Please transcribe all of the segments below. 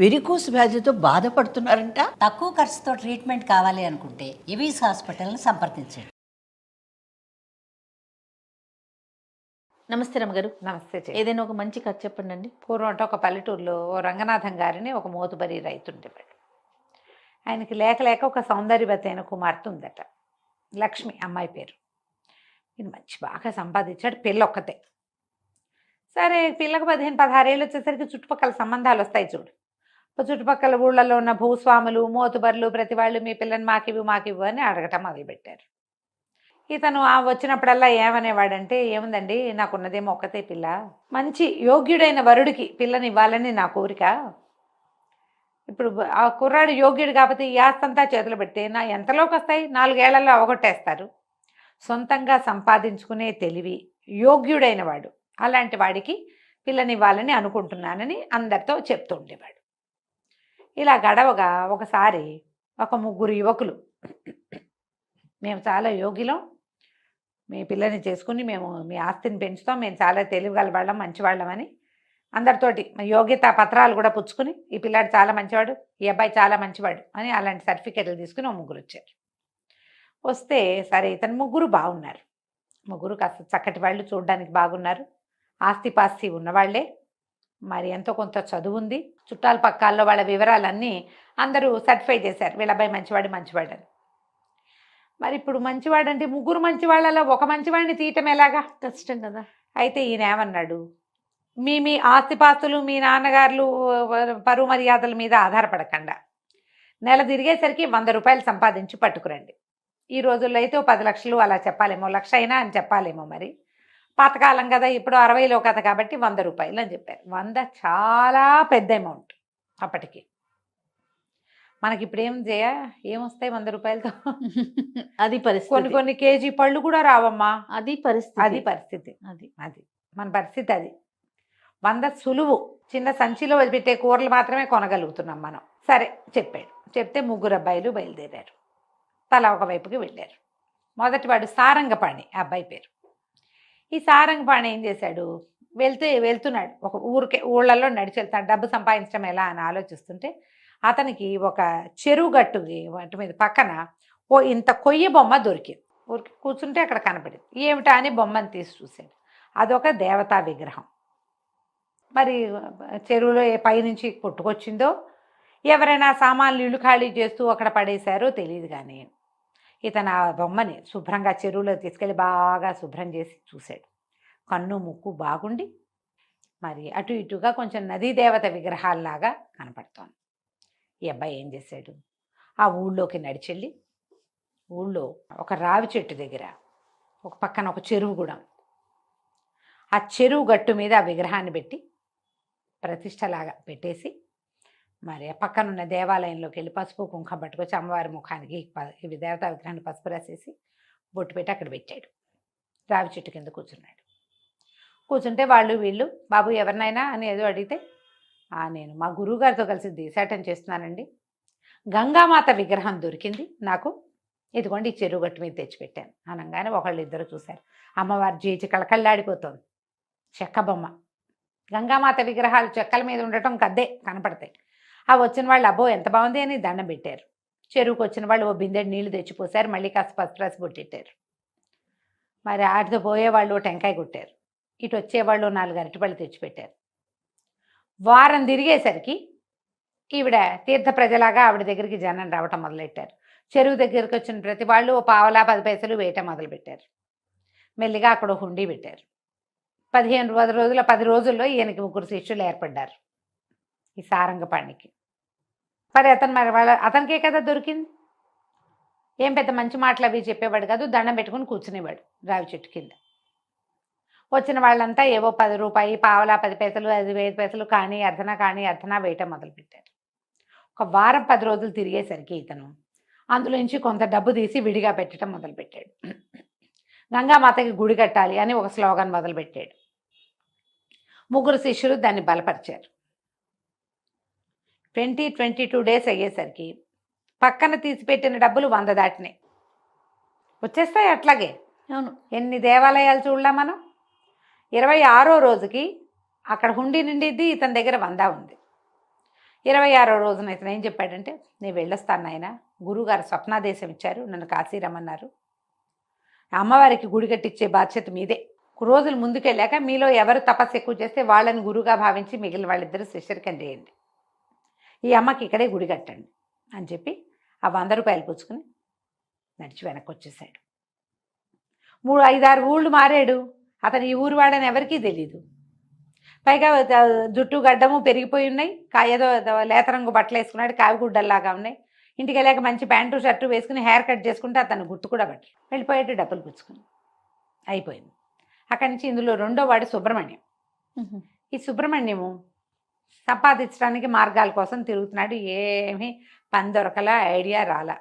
Varicose వ్యాధితో బాధపడుతున్నారంట. తక్కువ ఖర్చుతో ట్రీట్మెంట్ కావాలి అనుకుంటే ఎవిస్ హాస్పిటల్ని సంప్రదించండి. నమస్తే రమ్మగారు. నమస్తే చెయ్యి. ఏదైనా ఒక మంచి కథ చెప్పండి అండి. పూర్వం అంటే ఒక పల్లెటూరులో ఓ రంగనాథం గారిని ఒక మోతుబరి రైతు ఉండేవాడు. ఆయనకి లేక లేక ఒక సౌందర్యవతి అయిన కుమార్తె ఉందట, లక్ష్మి అమ్మాయి పేరు. ఈయన మంచి బాగా సంపాదించాడు, పిల్ల ఒక్కతే. సరే పిల్లకు 15-16 ఏళ్ళు వచ్చేసరికి చుట్టుపక్కల సంబంధాలు వస్తాయి చూడు. చుట్టుపక్కల ఊళ్ళల్లో ఉన్న భూస్వాములు, మోతుబర్లు ప్రతి వాళ్ళు మీ పిల్లని మాకివ్వు అని అడగటం మొదలుపెట్టారు. ఇతను వచ్చినప్పుడల్లా ఏమనేవాడంటే, ఏముందండి నాకున్నదేమో ఒక్కతే పిల్ల, మంచి యోగ్యుడైన వరుడికి పిల్లని ఇవ్వాలని నా కోరిక. ఇప్పుడు ఆ కుర్రాడు యోగ్యుడు కాకపోతే ఈ ఆస్తంతా చేతులు పెడితే నా ఎంతలోకి వస్తాయి, 4 ఏళ్లలో అవగొట్టేస్తారు. సొంతంగా సంపాదించుకునే తెలివి, యోగ్యుడైన వాడు, అలాంటి వాడికి పిల్లనివ్వాలని అనుకుంటున్నానని అందరితో చెప్తూ ఉండేవాడు. ఇలా గడవగా ఒకసారి ఒక 3 యువకులు, మేము చాలా యోగ్యులం, మీ పిల్లని చేసుకుని మేము మీ ఆస్తిని పెంచుతాం, మేము చాలా తెలివిగల వాళ్ళం, మంచివాళ్ళం అని అందరితోటి యోగ్యతా పత్రాలు కూడా పుచ్చుకుని, ఈ పిల్లాడు చాలా మంచివాడు, ఈ అబ్బాయి చాలా మంచివాడు అని అలాంటి సర్టిఫికెట్లు తీసుకుని 3 వచ్చారు. వస్తే సరే ఇతను 3 బాగున్నారు, 3 కాస్త చక్కటి వాళ్ళు, చూడడానికి బాగున్నారు, ఆస్తిపాస్తి ఉన్నవాళ్లే, మరి ఎంతో కొంత చదువు ఉంది, చుట్టాల పక్కాల్లో వాళ్ళ వివరాలన్నీ అందరూ సర్టిఫై చేశారు, వీళ్ళ అబ్బాయి మంచివాడు అని. మరి ఇప్పుడు మంచివాడంటే 3 మంచివాళ్ళలో ఒక మంచివాడిని తీయటం ఎలాగా, కష్టం కదా. అయితే ఈయన ఏమన్నాడు, మీ ఆస్తిపాస్తులు మీ నాన్నగారులు పరువు మర్యాదల మీద ఆధారపడకుండా నెల తిరిగేసరికి 100 రూపాయలు సంపాదించి పట్టుకురండి. ఈ రోజుల్లో అయితే 10 లక్షలు అలా చెప్పాలేమో, 1,00,000 అయినా అని చెప్పాలేమో, మరి పాతకాలం కదా, ఇప్పుడు 60లో కథ కాబట్టి 100 రూపాయలు అని చెప్పారు. 100 చాలా పెద్ద అమౌంట్ అప్పటికి. మనకి ఇప్పుడు ఏమొస్తాయి 100 రూపాయలతో? అది పరిస్థితి. కొన్ని కేజీ పళ్ళు కూడా రావమ్మా. అది పరిస్థితి. అది మన పరిస్థితి. అది 100 సులువు, చిన్న సంచిలో పెట్టే కూరలు మాత్రమే కొనగలుగుతున్నాం మనం. సరే చెప్పాడు. చెప్తే 3 అబ్బాయిలు బయలుదేరారు, తలా ఒకవైపుకి వెళ్ళారు. మొదటివాడు సారంగపాణి, ఆ అబ్బాయి పేరు. ఈ సారంగపాణి ఏం చేశాడు, వెళ్తున్నాడు ఒక ఊళ్ళల్లో నడిచి వెళ్తాడు, డబ్బు సంపాదించడం ఎలా అని ఆలోచిస్తుంటే అతనికి ఒక చెరువు గట్టు వాటి మీద పక్కన ఓ ఇంత కొయ్య బొమ్మ దొరికింది. ఊరికి కూర్చుంటే అక్కడ కనపడింది. ఏమిటా అని బొమ్మను తీసి చూశాడు. అదొక దేవతా విగ్రహం. మరి చెరువులో పైనుంచి కొట్టుకొచ్చిందో, ఎవరైనా సామాన్లు ఇల్లు ఖాళీ చేస్తూ అక్కడ పడేశారో తెలియదు. కానీ ఇతను ఆ బొమ్మని శుభ్రంగా చెరువులో తీసుకెళ్ళి బాగా శుభ్రం చేసి చూశాడు. కన్ను ముక్కు బాగుండి మరి అటు ఇటుగా కొంచెం నదీ దేవత విగ్రహాల్లాగా కనపడుతోంది. ఈ అబ్బాయి ఏం చేశాడు, ఆ ఊళ్ళోకి నడిచెళ్ళి ఊళ్ళో ఒక రావి చెట్టు దగ్గర ఒక పక్కన ఒక చెరువు కూడా, ఆ చెరువు గట్టు మీద ఆ విగ్రహాన్ని పెట్టి ప్రతిష్టలాగా పెట్టేసి మరి ఆ పక్కనున్న దేవాలయంలోకి వెళ్ళి పసుపు కుంకుమ పట్టుకొచ్చి అమ్మవారి ముఖానికి ఇవి దేవతా విగ్రహాన్ని పసుపు రాసేసి బొట్టు పెట్టి అక్కడ పెట్టాడు. రావి చెట్టు కింద కూర్చున్నాడు. కూర్చుంటే వీళ్ళు బాబు ఎవరినైనా అని ఏదో అడిగితే, నేను మా గురువుగారితో కలిసి దేశాటం చేస్తున్నానండి, గంగామాత విగ్రహం దొరికింది నాకు, ఇదిగోండి ఈ చెరువు గట్టు మీద తెచ్చిపెట్టాను అనగానే ఒకళ్ళు చూశారు. అమ్మవారి జీచి కళకళ్ళాడిపోతుంది. చెక్క బొమ్మ, గంగామాత విగ్రహాలు చెక్కల మీద ఉండటం కద్దే కనపడతాయి. ఆ వచ్చిన వాళ్ళు అబ్బో ఎంత బాగుంది అని దండం పెట్టారు. చెరువుకు వచ్చిన వాళ్ళు ఓ బిందెడు నీళ్లు తెచ్చిపోసారు, మళ్ళీ కాస్త పసుపు రాసి బొట్టెట్టారు. మరి ఆటితో పోయేవాళ్ళు టెంకాయ కొట్టారు, ఇటు వచ్చేవాళ్ళు 4 అరటిపళ్ళు తెచ్చిపెట్టారు. వారం తిరిగేసరికి ఈవిడ తీర్థ ప్రజలాగా ఆవిడ దగ్గరికి జనం రావటం మొదలెట్టారు. చెరువు దగ్గరికి వచ్చిన ప్రతి వాళ్ళు ఓ పావలా 10 పైసలు వేయటం మొదలుపెట్టారు. మెల్లిగా అక్కడ హుండీ పెట్టారు. 10 రోజుల్లో ఈయనకి 3 శిష్యులు ఏర్పడ్డారు, ఈ సారంగపాణికి. మరి అతనికే కదా దొరికింది, ఏం పెద్ద మంచి మాటలు అవి చెప్పేవాడు కాదు, దండం పెట్టుకుని కూర్చునేవాడు రావి చెట్టు కింద. వచ్చిన వాళ్ళంతా ఏవో 10 రూపాయి, పావలా 10 పైసలు, 5 పైసలు కానీ అర్ధనా వేయటం మొదలుపెట్టారు. ఒక వారం 10 రోజులు తిరిగేసరికి ఇతను అందులోంచి కొంత డబ్బు తీసి విడిగా పెట్టడం మొదలుపెట్టాడు. గంగామాతకి గుడి కట్టాలి అని ఒక స్లోగన్ మొదలుపెట్టాడు. 3 శిష్యులు దాన్ని బలపరిచారు. 22 డేస్ అయ్యేసరికి పక్కన తీసిపెట్టిన డబ్బులు 100 దాటినాయి. వచ్చేస్తాయి అట్లాగే. అవును, ఎన్ని దేవాలయాలు చూడలా మనం. 26వ రోజుకి అక్కడ హుండీ నిండిద్ది, ఇతని దగ్గర 100 ఉంది. 26వ రోజున ఇతను ఏం చెప్పాడంటే, నేను వెళ్ళొస్తాను నాయన, గురువుగారు స్వప్నాదేశం ఇచ్చారు, నన్ను కాశీ రమ్మన్నారు, అమ్మవారికి గుడి కట్టించే బాధ్యత మీదే. రోజులు ముందుకెళ్ళాక మీలో ఎవరు తపస్సు ఎక్కువ చేస్తే వాళ్ళని గురువుగా భావించి మిగిలిన వాళ్ళిద్దరూ శిష్యరికం చేయండి, ఈ అమ్మకి ఇక్కడే గుడి కట్టండి అని చెప్పి ఆ 100 రూపాయలు పుచ్చుకుని నడిచి వెనక్కి వచ్చేసాడు. 5-6 ఊళ్ళు మారాడు. అతను ఈ ఊరు వాడని ఎవరికీ తెలీదు. పైగా జుట్టు గడ్డము పెరిగిపోయి ఉన్నాయి, ఏదో లేత రంగు బట్టలు వేసుకున్నాడు, కావిగుడ్డల్లాగా ఉన్నాయి. ఇంటికి వెళ్ళాక మంచి ప్యాంటు షర్టు వేసుకుని హెయిర్ కట్ చేసుకుంటే అతను గుర్తు కూడా పట్టి వెళ్ళిపోయాడు, డబ్బులు పుచ్చుకుని అయిపోయింది. అక్కడి నుంచి ఇందులో రెండో వాడు సుబ్రహ్మణ్యం. ఈ సుబ్రహ్మణ్యము సంపాదించడానికి మార్గాల కోసం తిరుగుతున్నాడు. ఏమీ పని దొరకలా, ఐడియా రాలా.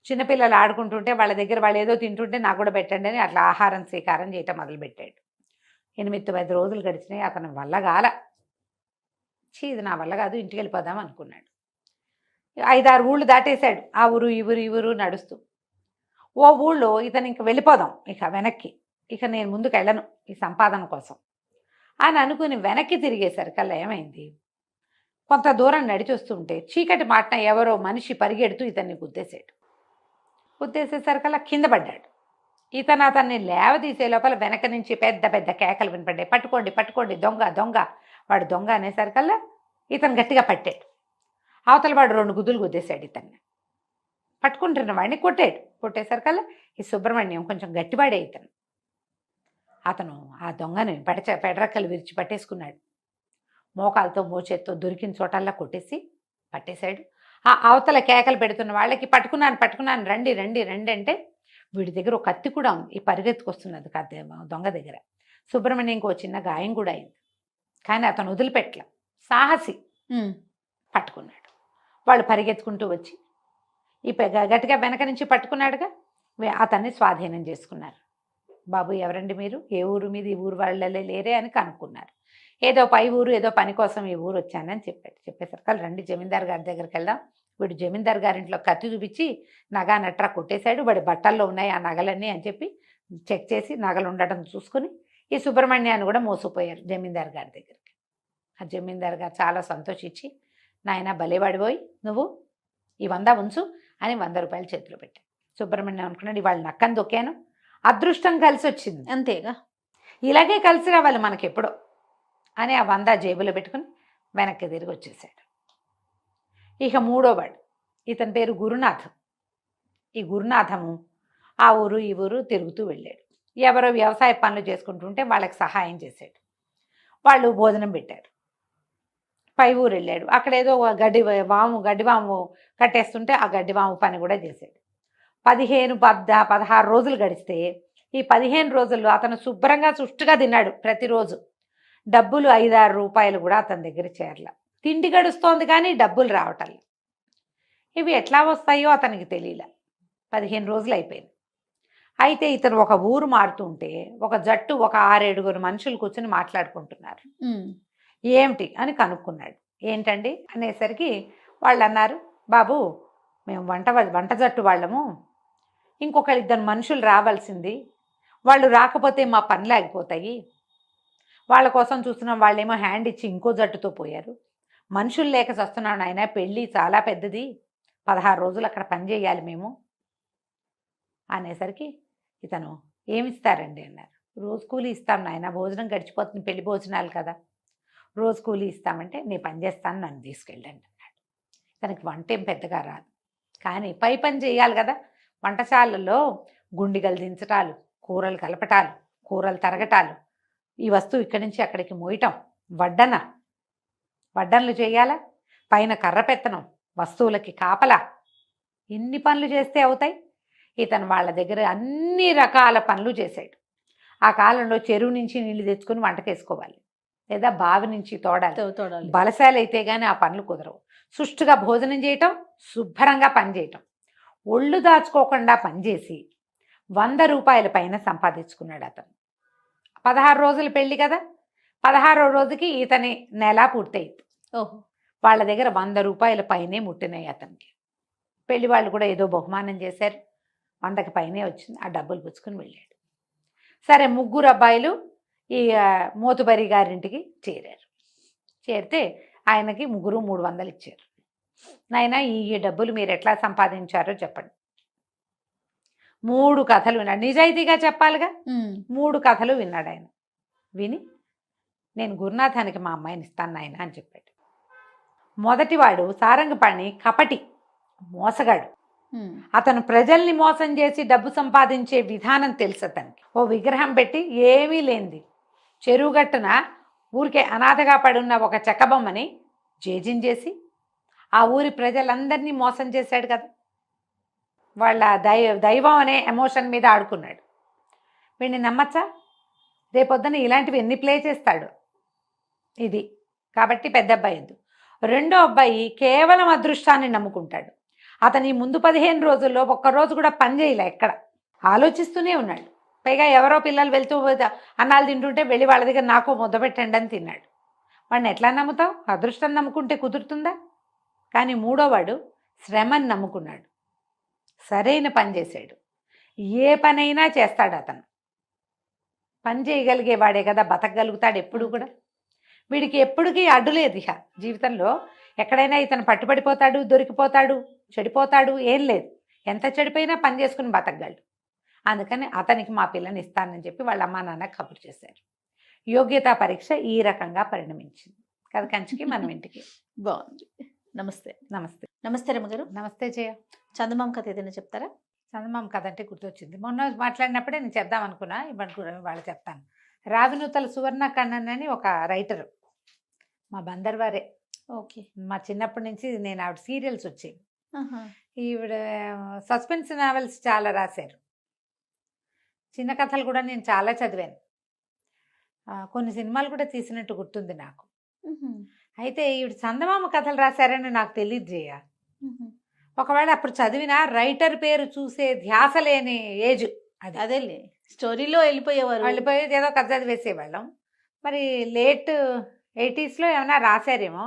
చిన్నపిల్లలు ఆడుకుంటుంటే వాళ్ళ దగ్గర వాళ్ళు ఏదో తింటుంటే నాకు కూడా పెట్టండి అని అట్లా ఆహారం స్వీకారం చేయటం మొదలుపెట్టాడు. 8-10 రోజులు గడిచినాయి. అతని వల్ల కాల. ఇది నా వల్ల కాదు, ఇంటికి వెళ్ళిపోదాం అనుకున్నాడు. 5-6 ఊళ్ళు దాటేశాడు. ఆ ఊరు ఈ ఊరు ఈ ఊరు నడుస్తూ ఓ ఊళ్ళో ఇతను ఇంక వెళ్ళిపోదాం ఇక వెనక్కి, ఇక నేను ముందుకు వెళ్ళను ఈ సంపాదన కోసం అని అనుకుని వెనక్కి తిరిగేసరికల్లా ఏమైంది, కొంత దూరం నడిచి వస్తుంటే చీకటి మాటన ఎవరో మనిషి పరిగెడుతూ ఇతన్ని గుద్దేశాడు. గుద్దేసేసరికల్లా కింద పడ్డాడు. ఇతను అతన్ని లేవదీసే లోపల వెనక నుంచి పెద్ద పెద్ద కేకలు వినపడ్డాయి, పట్టుకోండి పట్టుకోండి, దొంగ దొంగ, వాడు దొంగ అనేసరికల్లా ఇతను గట్టిగా పట్టాడు. అవతల వాడు 2 గుద్దులు గుద్దేశాడు. ఇతన్ని పట్టుకుంటున్న వాడిని కొట్టాడు. కొట్టేసరికల్లా ఈ సుబ్రహ్మణ్యం కొంచెం గట్టివాడే. అతను ఆ దొంగని పెడరక్కలు విరిచి పట్టేసుకున్నాడు. మోకాలతో మోచేత్తో దొరికిన చోటల్లా కొట్టేసి పట్టేశాడు. ఆ అవతల కేకలు పెడుతున్న వాళ్ళకి పట్టుకున్నాను రండి రండి రండి అంటే వీడి దగ్గర ఒక కత్తి కూడా ఉంది. ఈ పరిగెత్తుకొస్తున్నది కత్తి దొంగ దగ్గర. సుబ్రహ్మణ్యంకి ఒక చిన్న గాయం కూడా అయింది. కానీ అతను వదిలిపెట్టల, సాహసి, పట్టుకున్నాడు. వాళ్ళు పరిగెత్తుకుంటూ వచ్చి ఈ గట్టిగా వెనక నుంచి పట్టుకున్నాడుగా, అతన్ని స్వాధీనం చేసుకున్నారు. బాబు ఎవరండి మీరు, ఏ ఊరు మీద, ఈ ఊరు వాళ్ళే లేరే అని కనుక్కున్నారు. ఏదో పై ఊరు, ఏదో పని కోసం ఈ ఊరు వచ్చానని చెప్పాడు. చెప్పేసరికి రండి జమీందార్ గారి దగ్గరికి వెళ్దాం. వీడు జమీందార్ గారింట్లో కత్తి చూపించి నగా నట్రా కొట్టేశాడు, వాడి బట్టల్లో ఉన్నాయి ఆ నగలన్నీ అని చెప్పి చెక్ చేసి నగలు ఉండటం చూసుకుని ఈ సుబ్రహ్మణ్యాన్ని కూడా మోసపోయారు జమీందార్ గారి దగ్గరికి. ఆ జమీందార్ గారు చాలా సంతోషించి, నాయన భలేవాడిపోయి నువ్వు ఈ 100 ఉంచు అని 100 రూపాయలు చేతిలో పెట్టాడు. సుబ్రహ్మణ్యం అనుకున్నాడు, ఇవాళ నక్కని దొక్కాను, అదృష్టం కలిసి వచ్చింది, అంతేగా, ఇలాగే కలిసి రావాలి మనకెప్పుడో అని ఆ 100 జేబులో పెట్టుకుని వెనక్కి తిరిగి వచ్చేసాడు. ఇక మూడోవాడు, ఇతని పేరు గురునాథం. ఈ గురునాథము ఆ ఊరు ఈ ఊరు తిరుగుతూ వెళ్ళాడు. ఎవరో వ్యవసాయ పనులు చేసుకుంటుంటే వాళ్ళకి సహాయం చేశాడు. వాళ్ళు భోజనం పెట్టారు. పై ఊరు వెళ్ళాడు. అక్కడ ఏదో గడ్డివాము కట్టేస్తుంటే ఆ గడ్డివాము పని కూడా చేశాడు. 16 రోజులు గడిస్తే ఈ 15 రోజుల్లో అతను శుభ్రంగా సుష్టుగా తిన్నాడు. ప్రతిరోజు డబ్బులు 5-6 రూపాయలు కూడా అతని దగ్గర చేరల. తిండి గడుస్తోంది కానీ డబ్బులు రావటం. ఇవి ఎట్లా వస్తాయో అతనికి తెలియలే. 15 రోజులు అయిపోయింది. అయితే ఇతను ఒక ఊరు మారుతుంటే ఒక జట్టు, ఒక 6-7 మనుషులు కూర్చొని మాట్లాడుకుంటున్నారు. ఏమిటి అని కనుక్కున్నాడు. ఏంటండి అనేసరికి వాళ్ళు అన్నారు, బాబు మేము వంట జట్టు వాళ్ళము, ఇంకొక 2 మనుషులు రావాల్సింది, వాళ్ళు రాకపోతే మా పనులు ఆగిపోతాయి, వాళ్ళ కోసం చూస్తున్నాం, వాళ్ళేమో హ్యాండ్ ఇచ్చి ఇంకో జట్టుతో పోయారు, మనుషులు లేక చస్తున్నాను ఆయన, పెళ్ళి చాలా పెద్దది, 16 రోజులు అక్కడ పని చేయాలి మేము అనేసరికి ఇతను ఏమిస్తారండి అన్నారు. రోజు కూలీ ఇస్తాం నాయన, భోజనం గడిచిపోతుంది, పెళ్లి భోజనాలు కదా, రోజు కూలీ ఇస్తామంటే నేను పని చేస్తాను, నన్ను తీసుకెళ్ళండి అన్నాడు. తనకి వంట ఏం పెద్దగా రాదు, కానీ పై పని చేయాలి కదా. వంటశాలలో గుండిగలు దించటాలు, కూరలు కలపటాలు, కూరలు తరగటాలు, ఈ వస్తువు ఇక్కడి నుంచి అక్కడికి మోయటం, వడ్డనలు చేయాలా, పైన కర్ర పెత్తనం, వస్తువులకి కాపలా, ఇన్ని పనులు చేస్తే అవుతాయి. ఇతను వాళ్ళ దగ్గర అన్ని రకాల పనులు చేశాడు. ఆ కాలంలో చెరువు నుంచి నీళ్లు తెచ్చుకొని వంటకేసుకోవాలి, లేదా బావి నుంచి తోడాలి. బలశాలు అయితే కానీ ఆ పనులు కుదరవు. సుష్టుగా భోజనం చేయటం, శుభ్రంగా పని చేయటం, ఒళ్ళు దాచుకోకుండా పనిచేసి 100 రూపాయల పైన సంపాదించుకున్నాడు అతను. 16 రోజులు పెళ్ళి కదా, 16వ రోజుకి ఇతని నెల పూర్తయింది. వాళ్ళ దగ్గర 100 రూపాయల పైనే ముట్టినాయి అతనికి. పెళ్లి వాళ్ళు కూడా ఏదో బహుమానం చేశారు, 100కి పైనే వచ్చింది. ఆ డబ్బులు పుచ్చుకొని వెళ్ళాడు. సరే, 3 అబ్బాయిలు ఈ మోతుబరి గారింటికి చేరారు. చేరితే ఆయనకి ముగ్గురు 300 ఇచ్చారు. నాయనా ఈ డబ్బులు మీరు ఎట్లా సంపాదించారో చెప్పండి. 3 కథలు విన్నాడు. నిజాయితీగా చెప్పాలిగా. 3 కథలు విన్నాడు ఆయన. విని నేను గురునాథానికి మా అమ్మాయిని ఇస్తాను నాయన అని చెప్పాడు. మొదటివాడు సారంగపాణి కపటి, మోసగాడు. అతను ప్రజల్ని మోసం చేసి డబ్బు సంపాదించే విధానం తెలుసు అతనికి. ఓ విగ్రహం పెట్టి ఏమీ లేనిది చెరువుగట్టున ఊరికే అనాథగా పడున్న ఒక చెక్కబొమ్మని జేజించేసి ఆ ఊరి ప్రజలందరినీ మోసం చేశాడు కదా. వాళ్ళ దైవం అనే ఎమోషన్ మీద ఆడుకున్నాడు. వీడిని నమ్మచ్చా? రేపొద్దున ఇలాంటివి ఎన్ని ప్లే చేస్తాడు. ఇది కాబట్టి పెద్ద అబ్బాయి వద్దు. రెండో అబ్బాయి కేవలం అదృష్టాన్ని నమ్ముకుంటాడు. అతని ముందు 15 రోజుల్లో ఒక్కరోజు కూడా పని చేయలే, ఎక్కడ ఆలోచిస్తూనే ఉన్నాడు. పైగా ఎవరో పిల్లలు వెళ్తూ అన్నాలు తింటుంటే వెళ్ళి వాళ్ళ దగ్గర నాకు ముద్ద పెట్టండి అని తిన్నాడు. వాడిని ఎట్లా నమ్ముతావు? అదృష్టం నమ్ముకుంటే కుదురుతుందా? కానీ మూడోవాడు శ్రమని నమ్ముకున్నాడు. సరైన పని చేశాడు. ఏ పనైనా చేస్తాడు అతను. పని చేయగలిగేవాడే కదా బతకగలుగుతాడు ఎప్పుడు కూడా. వీడికి ఎప్పటికీ అడ్డులేదు ఇక జీవితంలో. ఎక్కడైనా ఇతను పట్టుబడిపోతాడు, దొరికిపోతాడు, చెడిపోతాడు, ఏం లేదు. ఎంత చెడిపోయినా పని చేసుకుని బతకగలడు. అందుకని అతనికి మా పిల్లని ఇస్తానని చెప్పి వాళ్ళ అమ్మా నాన్న కబురు చేశారు. యోగ్యతా పరీక్ష ఈ రకంగా పరిణమించింది కదా కంచికి మనం ఇంటికి. బాగుంది. నమస్తే. నమస్తే. నమస్తే రమ్మగారు. నమస్తే జయ. చందమామ కథ ఏదైనా చెప్తారా? చందమామ కథ అంటే గుర్తొచ్చింది. మొన్న మాట్లాడినప్పుడే నేను చెప్దాం అనుకున్నా, ఇవ్వను వాళ్ళు చెప్తాను. రావినూతల సువర్ణ కన్నన్ అని ఒక రైటరు, మా బందర్వారే. ఓకే. మా చిన్నప్పటి నుంచి నేను ఆవిడ సీరియల్స్ వచ్చేవి. ఈవిడ సస్పెన్స్ నావెల్స్ చాలా రాశారు. చిన్న కథలు కూడా నేను చాలా చదివాను. కొన్ని సినిమాలు కూడా తీసినట్టు గుర్తుంది నాకు. అయితే ఈవిడ చందమామ కథలు రాశారని నాకు తెలియదు జయ. ఒకవేళ అప్పుడు చదివిన రైటర్ పేరు చూసే ధ్యాస లేని ఏజ్ అది. అదేలే, స్టోరీలో వెళ్ళిపోయేవారు. వెళ్ళిపోయేది ఏదో కథ చదివేసేవాళ్ళం. మరి లేట్ 80sలో ఏమైనా రాశారేమో.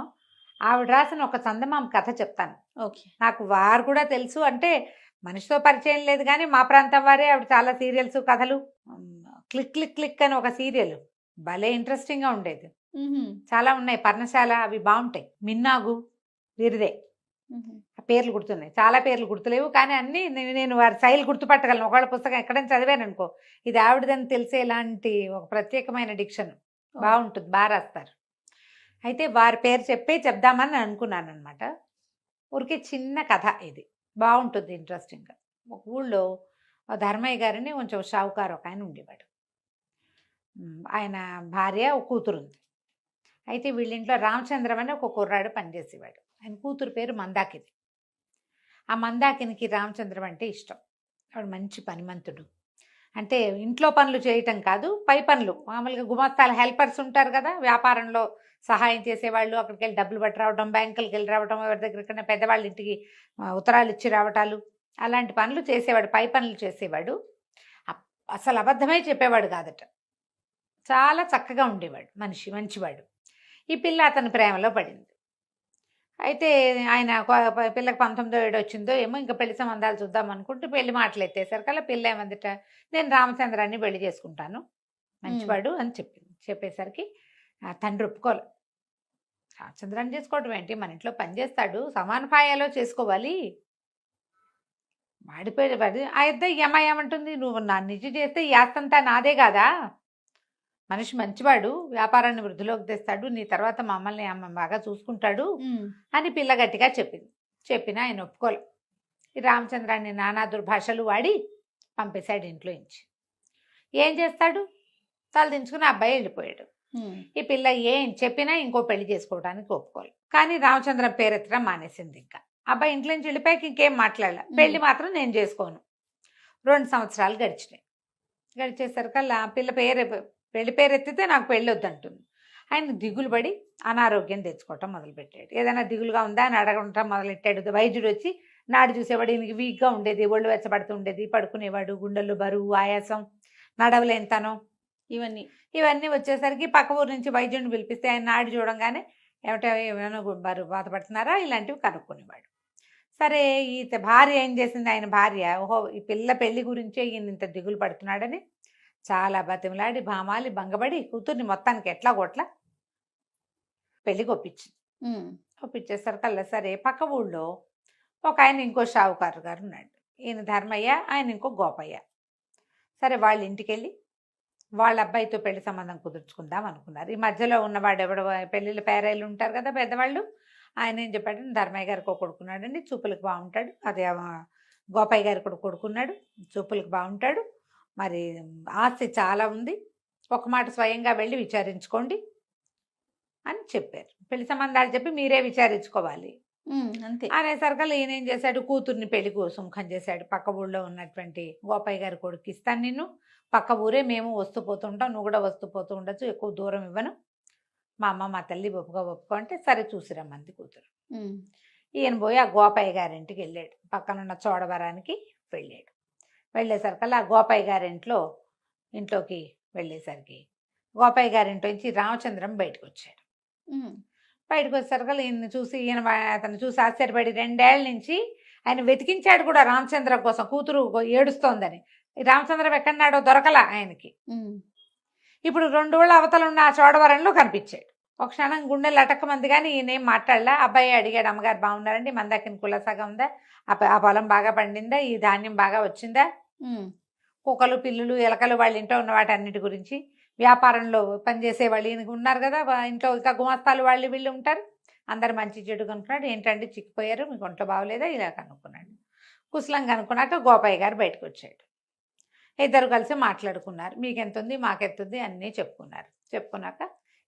ఆవిడ రాసిన ఒక చందమామ కథ చెప్తాను. ఓకే. నాకు వారు కూడా తెలుసు, అంటే మనిషితో పరిచయం లేదు కానీ మా ప్రాంతం వారే. ఆవిడ చాలా సీరియల్స్ కథలు. క్లిక్ క్లిక్ క్లిక్ అని ఒక సీరియల్ భలే ఇంట్రెస్టింగ్గా ఉండేది. చాలా ఉన్నాయి. పర్ణశాల అవి బాగుంటాయి. మిన్నాగు వీరిదే. పేర్లు గుర్తున్నాయి, చాలా పేర్లు గుర్తులేవు కానీ అన్నీ నేను వారి శైలి గుర్తుపట్టగలను. ఒకవేళ పుస్తకం ఎక్కడైనా చదివాను అనుకో, ఇది ఆవిడదని తెలిసేలాంటి ఒక ప్రత్యేకమైన డిక్షన్ బాగుంటుంది, బాగా రాస్తారు. అయితే వారి పేరు చెప్దామని అనుకున్నాను అనమాట. ఊరికే చిన్న కథ ఇది, బాగుంటుంది ఇంట్రెస్టింగ్గా. ఒక ఊళ్ళో ధర్మయ్య గారిని కొంచెం షావుకారు ఒక ఆయన ఉండేవాడు. ఆయన భార్య ఒక కూతురు ఉంది. అయితే వీళ్ళింట్లో రామచంద్రం అని ఒక కుర్రాడు పనిచేసేవాడు. ఆయన కూతురు పేరు మందాకిని. ఆ మందాకినికి రామచంద్రం అంటే ఇష్టం. వాడు మంచి పనిమంతుడు. అంటే ఇంట్లో పనులు చేయటం కాదు, పై పనులు మామూలుగా గుమస్తాల హెల్పర్స్ ఉంటారు కదా, వ్యాపారంలో సహాయం చేసేవాళ్ళు. అక్కడికి వెళ్ళి డబ్బులు పట్టి రావడం, బ్యాంకులకి వెళ్ళి రావడం, ఎవరి దగ్గరికైనా పెద్దవాళ్ళ ఇంటికి ఉత్తరాలు ఇచ్చి రావటాలు, అలాంటి పనులు చేసేవాడు. పై పనులు చేసేవాడు. అసలు అబద్ధమే చెప్పేవాడు కాదట. చాలా చక్కగా ఉండేవాడు మనిషి, మంచివాడు. ఈ పిల్ల అతని ప్రేమలో పడింది. అయితే ఆయన పిల్లకి 19 ఏడు వచ్చిందో ఏమో, ఇంకా పెళ్లి సంబంధాలు చూద్దాం అనుకుంటూ పెళ్లి మాటలు ఎత్తేసరికల్లా పిల్ల ఏమందిట, నేను రామచంద్రాన్ని పెళ్లి చేసుకుంటాను, మంచివాడు అని చెప్పింది. చెప్పేసరికి తండ్రి ఒప్పుకోలే. రామచంద్రాన్ని చేసుకోవడం ఏంటి, మన ఇంట్లో పనిచేస్తాడు, సమాన పాయాలో చేసుకోవాలి. వాడిపోయి అయితే ఈ అమ్మాయి ఏమంటుంది, నువ్వు నా నిజ చేస్తే ఈ ఆస్తంతా నాదే కాదా, మనిషి మంచివాడు, వ్యాపారాన్ని వృద్ధిలోకి తెస్తాడు, నీ తర్వాత మమ్మల్ని బాగా చూసుకుంటాడు అని పిల్ల గట్టిగా చెప్పింది. చెప్పినా ఆయన ఒప్పుకోలే. ఈ రామచంద్రాన్ని నానా దుర్భాషలు వాడి పంపేశాడు ఇంట్లో నుంచి. ఏం చేస్తాడు, తల దించుకుని అబ్బాయి వెళ్ళిపోయాడు. ఈ పిల్ల ఏం చెప్పినా ఇంకో పెళ్లి చేసుకోవడానికి ఒప్పుకోలే. కానీ రామచంద్రం పేరెత్తడం మానేసింది. ఇంకా అబ్బాయి ఇంట్లో నుంచి వెళ్ళిపోయాక ఇంకేం మాట్లాడలే. పెళ్లి మాత్రం నేను చేసుకోను. 2 సంవత్సరాలు గడిచినాయి. గడిచేసరికల్లా పిల్ల పెళ్లి పేరెత్తితే నాకు పెళ్ళి వద్దంటుంది. ఆయన దిగులు పడి అనారోగ్యం తెచ్చుకోవటం మొదలుపెట్టాడు. ఏదైనా దిగులుగా ఉందా అని అడగటం మొదలెట్టాడు. వైద్యుడు వచ్చి నాడు చూసేవాడు. ఈయనకి వీక్గా ఉండేది, ఒళ్ళు వెచ్చబడుతూ ఉండేది, పడుకునేవాడు, గుండెల్లో బరువు, ఆయాసం, నడవలేనితనం, ఇవన్నీ వచ్చేసరికి పక్క ఊరు నుంచి వైద్యుడిని పిలిపిస్తే ఆయన నాడు చూడంగానే ఏమైనా బరువు బాధపడుతున్నారా ఇలాంటివి కనుక్కునేవాడు. సరే ఈ భార్య ఏం చేసింది, ఆయన భార్య, ఓహో ఈ పిల్ల పెళ్లి గురించే ఈయన ఇంత దిగులు పడుతున్నాడని చాలా బతిమలాడి భామాలి భంగపడి కూతుర్ని మొత్తానికి ఎట్లా కొట్లా పెళ్లికి ఒప్పించింది. ఒప్పించేసరికల్లా సరే పక్క ఊళ్ళో ఒక ఆయన ఇంకో షావుకారు గారు ఉన్నాడు. ఈయన ధర్మయ్య, ఆయన ఇంకో గోపయ్య. సరే వాళ్ళ ఇంటికి వెళ్ళి వాళ్ళ అబ్బాయితో పెళ్లి సంబంధం కుదుర్చుకుందాం అనుకున్నారు. ఈ మధ్యలో ఉన్నవాడు ఎవడు పెళ్ళిళ్ళ పేరాయిలు ఉంటారు కదా పెద్దవాళ్ళు, ఆయన ఏం చెప్పాడు, ధర్మయ్య గారికి ఒక కొడుకున్నాడండి, చూపులకు బాగుంటాడు. అదే గోపయ్య గారికి కూడా కొడుకున్నాడు, చూపులకు బాగుంటాడు, మరి ఆస్తి చాలా ఉంది, ఒక మాట స్వయంగా వెళ్ళి విచారించుకోండి అని చెప్పారు. పెళ్లి సంబంధాలు చెప్పి మీరే విచారించుకోవాలి అంతే అనేసరికల్లా ఈయన ఏం చేశాడు, కూతుర్ని పెళ్లి సుముఖం చేశాడు. పక్క ఊళ్ళో ఉన్నటువంటి గోపయ్య గారి కొడుకు ఇస్తాను నిన్ను, పక్క ఊరే, మేము వస్తూ పోతుంటాం, నువ్వు కూడా వస్తూ పోతూ ఉండొచ్చు, ఎక్కువ దూరం ఇవ్వను, మా అమ్మ మా తల్లి ఒప్పుకో అంటే సరే చూసిరమ్మంది కూతురు. ఈయన పోయి ఆ గోపయ్య గారింటికి వెళ్ళాడు, పక్కనున్న చోడవరానికి వెళ్ళాడు. వెళ్ళేసరికల్లా ఆ గోపయ్య ఇంట్లోకి వెళ్ళేసరికి గోపయ్య గారింట్లో నుంచి రామచంద్రం బయటకు వచ్చాడు. బయటకు వచ్చేసరికల్లా అతను చూసి ఆశ్చర్యపడి 2 ఏళ్ల నుంచి ఆయన వెతికించాడు కూడా రామచంద్రం కోసం, కూతురు ఏడుస్తోందని. రామచంద్రం ఎక్కడన్నాడో దొరకలా ఆయనకి. ఇప్పుడు 2 ఊళ్ళ అవతల ఉన్న ఆ చోడవరంలో కనిపించాడు. ఒక క్షణం గుండెలు అటక్కమంది కానీ ఈయనేం మాట్లాడలా. అబ్బాయి అడిగాడు, అమ్మగారు బాగున్నారండి, మందాకిని కులసగా ఉందా, ఆ పొలం బాగా పండిందా, ఈ ధాన్యం బాగా వచ్చిందా, కుక్కలు పిల్లులు ఎలకలు వాళ్ళ ఇంట్లో ఉన్న వాటి అన్నిటి గురించి, వ్యాపారంలో పనిచేసే వాళ్ళు ఈయనకు ఉన్నారు కదా, ఇంట్లో గుమస్తాలు వాళ్ళు వీళ్ళు ఉంటారు, అందరు మంచి చెడు కనుక్కున్నాడు. ఏంటంటే చిక్కిపోయారు, మీకు ఒంట్లో బాగోలేదా, ఇలా కనుక్కున్నాడు. కుశలం కనుక్కున్నాక గోపయ్య గారు బయటకు వచ్చాడు. ఇద్దరు కలిసి మాట్లాడుకున్నారు, మీకెంత ఉంది మాకెంత ఉంది అన్నీ చెప్పుకున్నాక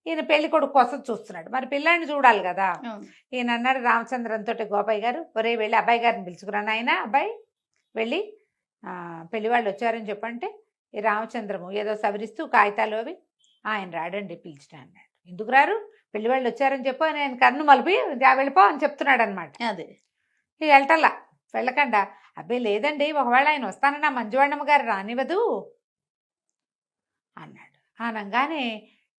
ఈయన పెళ్లి కొడుకు కోసం చూస్తున్నాడు. మరి పిల్లాడిని చూడాలి కదా. ఈయన అన్నాడు రామచంద్రంతో గోపయ్య గారు, ఒరే వెళ్ళి అబ్బాయి గారిని పిలుచుకురాను, ఆయన అబ్బాయి వెళ్ళి పెళ్లి వాళ్ళు వచ్చారని చెప్పంటే ఈ రామచంద్రము ఏదో సవరిస్తూ కాగితాలు అవి, ఆయన రాడండి పిలిచినా అన్నాడు. ఎందుకు రారు, పెళ్లి వాళ్ళు వచ్చారని చెప్పు, ఆయన కన్ను మలిపి వెళ్ళిపో అని చెప్తున్నాడు అనమాట. అదే వెళ్ళటల్లా, వెళ్ళకుండా అబ్బాయి లేదండి, ఒకవేళ ఆయన వస్తానన్నా మంజువాణమ్మ గారు రానివ్వదు అన్నాడు. అనగానే